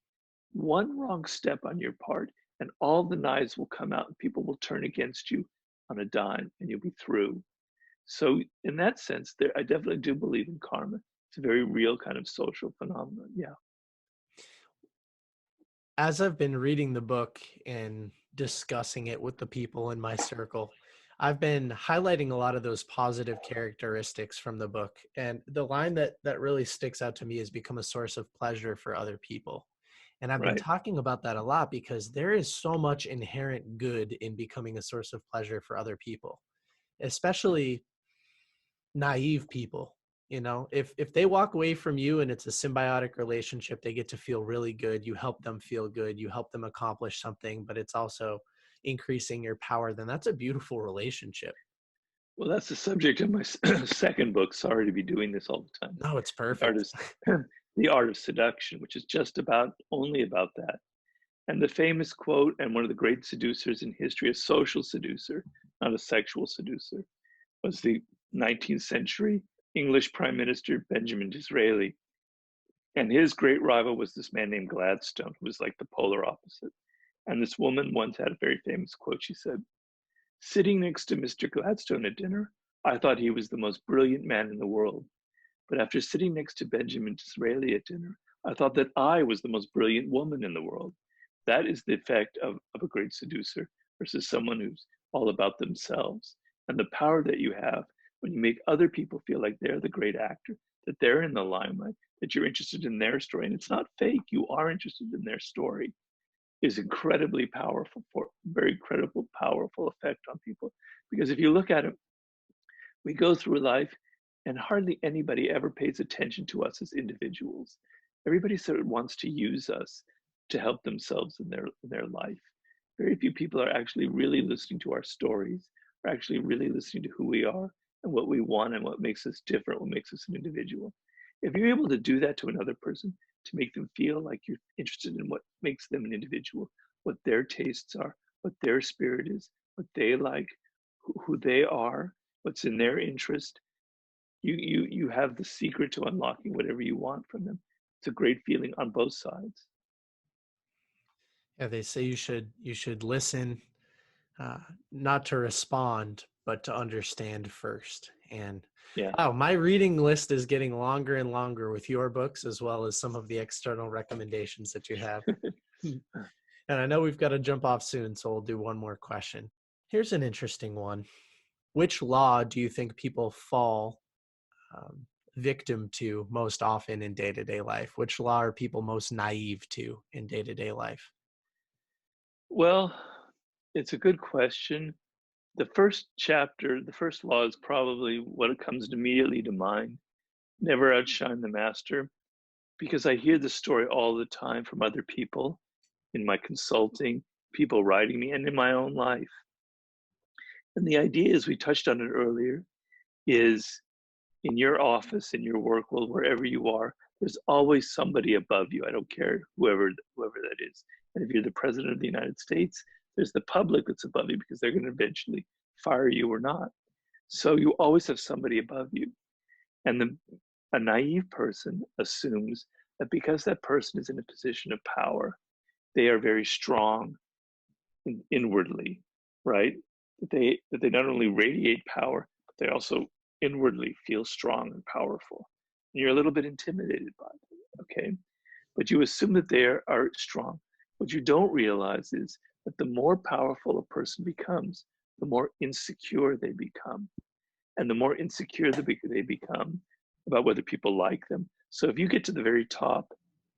one wrong step on your part, and all the knives will come out and people will turn against you on a dime and you'll be through. So, in that sense, I definitely do believe in karma. It's a very real kind of social phenomenon. Yeah, as I've been reading the book and discussing it with the people in my circle, I've been highlighting a lot of those positive characteristics from the book. And the line that really sticks out to me is become a source of pleasure for other people. And I've been right. talking about that a lot because there is so much inherent good in becoming a source of pleasure for other people, especially naive people. If they walk away from you and it's a symbiotic relationship, they get to feel really good. You help them feel good, you help them accomplish something, but it's also increasing your power, then that's a beautiful relationship. Well, that's the subject of my second book. Sorry to be doing this all the time. No, it's The art perfect. of, the Art of Seduction, which is just about only about that. And the famous quote, and one of the great seducers in history, a social seducer, not a sexual seducer, was the 19th century English Prime Minister Benjamin Disraeli. And his great rival was this man named Gladstone, who was like the polar opposite. And this woman once had a very famous quote. She said, "Sitting next to Mr. Gladstone at dinner, I thought he was the most brilliant man in the world. But after sitting next to Benjamin Disraeli at dinner, I thought that I was the most brilliant woman in the world." That is the effect of a great seducer versus someone who's all about themselves. And the power that you have when you make other people feel like they're the great actor, that they're in the limelight, that you're interested in their story. And it's not fake, you are interested in their story, is incredibly powerful, for very incredible, powerful effect on people. Because if you look at it, we go through life And hardly anybody ever pays attention to us as individuals. Everybody sort of wants to use us to help themselves in their life. Very few people are actually really listening to our stories, are actually really listening to who we are and what we want and what makes us different, what makes us an individual. If you're able to do that to another person, to make them feel like you're interested in what makes them an individual, what their tastes are, what their spirit is, what they like, who they are, what's in their interest, you have the secret to unlocking whatever you want from them. It's a great feeling on both sides. Yeah, they say you should listen, uh, not to respond, but to understand first. And Yeah. wow, my reading list is getting longer and longer with your books, as well as some of the external recommendations that you have. And I know we've got to jump off soon, so we'll do one more question. Here's an interesting one. Which law do you think people fall um, victim to most often in day-to-day life? Which law are people most naive to in day-to-day life? Well, it's a good question. The first chapter, the first law is probably what comes immediately to mind. Never outshine the master, because I hear the story all the time from other people in my consulting, people writing me, and in my own life. And the idea, as we touched on it earlier, is in your office, in your work world, wherever you are, there's always somebody above you. I don't care whoever that is. And if you're the president of the United States, there's the public that's above you because they're going to eventually fire you or not. So you always have somebody above you. And a naive person assumes that because that person is in a position of power, they are very strong inwardly, right? That they not only radiate power, but they also inwardly feel strong and powerful. And you're a little bit intimidated by them, okay? But you assume that they are strong. What you don't realize is that the more powerful a person becomes, the more insecure they become. And the more insecure they become about whether people like them. So if you get to the very top,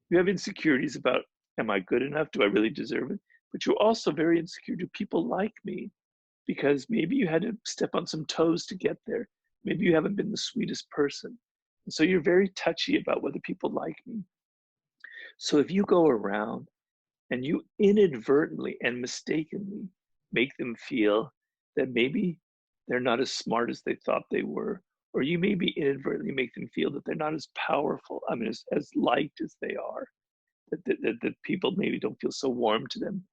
you have insecurities about, am I good enough? Do I really deserve it? But you're also very insecure. Do people like me? Because maybe you had to step on some toes to get there. Maybe you haven't been the sweetest person. And so you're very touchy about whether people like me. So if you go around and you inadvertently and mistakenly make them feel that maybe they're not as smart as they thought they were, or you maybe inadvertently make them feel that they're not as powerful, I mean, as liked as they are, that people maybe don't feel so warm to them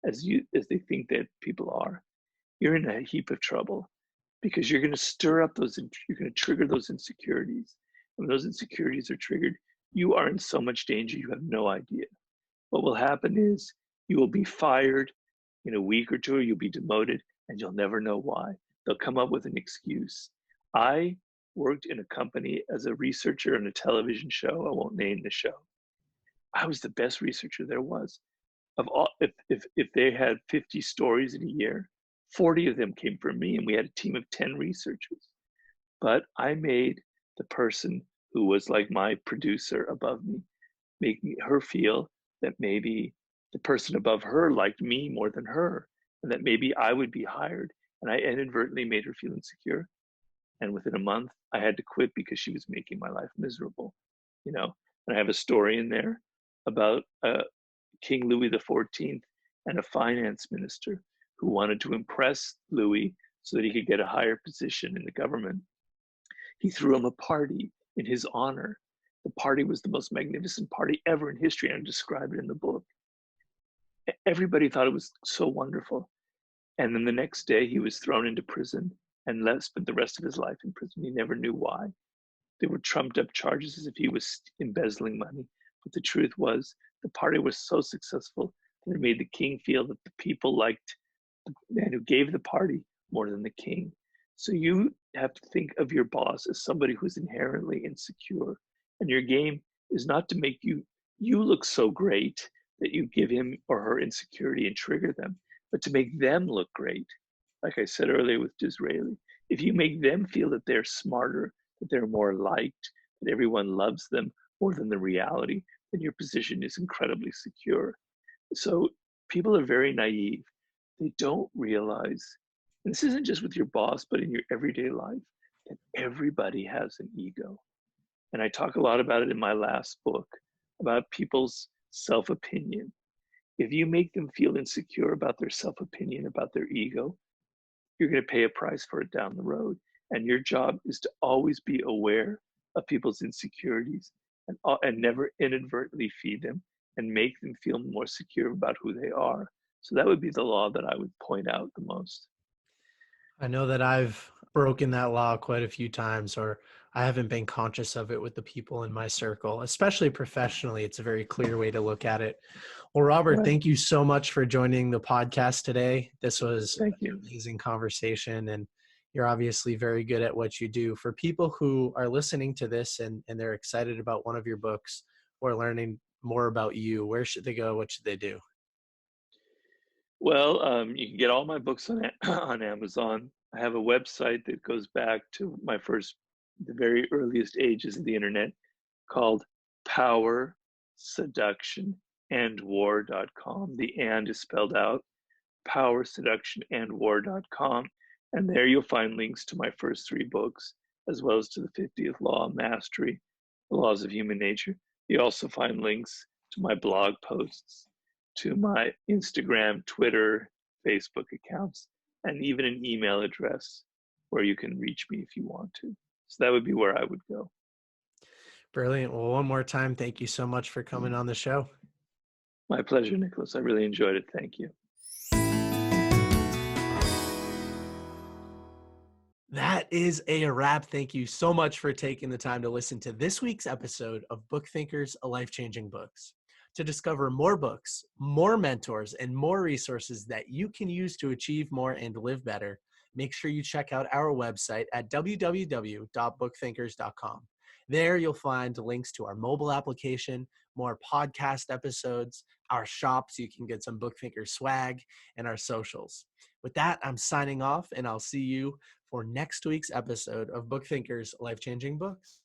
as they think that people are, you're in a heap of trouble because you're going to stir up you're going to trigger those insecurities. And when those insecurities are triggered, you are in so much danger you have no idea. What will happen is you will be fired in a week or two, or you'll be demoted, and you'll never know why. They'll come up with an excuse. I worked in a company as a researcher on a television show. I won't name the show. I was the best researcher there was. Of all, if they had 50 stories in a year, 40 of them came from me, and we had a team of 10 researchers. But I made the person who was like my producer above me, making her feel that maybe the person above her liked me more than her, and that maybe I would be hired. And I inadvertently made her feel insecure. And within a month, I had to quit because she was making my life miserable, you know. And I have a story in there about King Louis XIV and a finance minister who wanted to impress Louis so that he could get a higher position in the government. He threw him a party in his honor. The party was the most magnificent party ever in history, and I describe it in the book. Everybody thought it was so wonderful. And then the next day, he was thrown into prison and spent the rest of his life in prison. He never knew why. They were trumped up charges as if he was embezzling money. But the truth was, the party was so successful that it made the king feel that the people liked the man who gave the party more than the king. So you have to think of your boss as somebody who's inherently insecure. And your game is not to make you look so great that you give him or her insecurity and trigger them, but to make them look great. Like I said earlier with Disraeli, if you make them feel that they're smarter, that they're more liked, that everyone loves them more than the reality, then your position is incredibly secure. So people are very naive. They don't realize, and this isn't just with your boss, but in your everyday life, that everybody has an ego. And I talk a lot about it in my last book, about people's self-opinion. If you make them feel insecure about their self-opinion, about their ego, you're going to pay a price for it down the road. And your job is to always be aware of people's insecurities and never inadvertently feed them and make them feel more secure about who they are. So that would be the law that I would point out the most. I know that I've broken that law quite a few times, or I haven't been conscious of it with the people in my circle, especially professionally. It's a very clear way to look at it. Well, Robert, Right. thank you so much for joining the podcast today. This was Thank an you. amazing conversation, and you're obviously very good at what you do. For people who are listening to this and they're excited about one of your books or learning more about you, where should they go? What should they do? Well, you can get all my books on on Amazon. I have a website that goes back to the very earliest ages of the internet, called Power, Seduction, and War.com. The and is spelled out, Power, Seduction, and War.com. And there you'll find links to my first three books, as well as to the 50th Law, Mastery, The Laws of Human Nature. You also find links to my blog posts, to my Instagram, Twitter, Facebook accounts, and even an email address where you can reach me if you want to. So that would be where I would go. Brilliant. Well, one more time, thank you so much for coming on the show. My pleasure, Nicholas. I really enjoyed it. Thank you. That is a wrap. Thank you so much for taking the time to listen to this week's episode of BookThinkers, A Life-Changing Books. To discover more books, more mentors, and more resources that you can use to achieve more and live better, make sure you check out our website at www.bookthinkers.com. There you'll find links to our mobile application, more podcast episodes, our shop so you can get some BookThinkers swag, and our socials. With that, I'm signing off, and I'll see you for next week's episode of BookThinkers Life-Changing Books.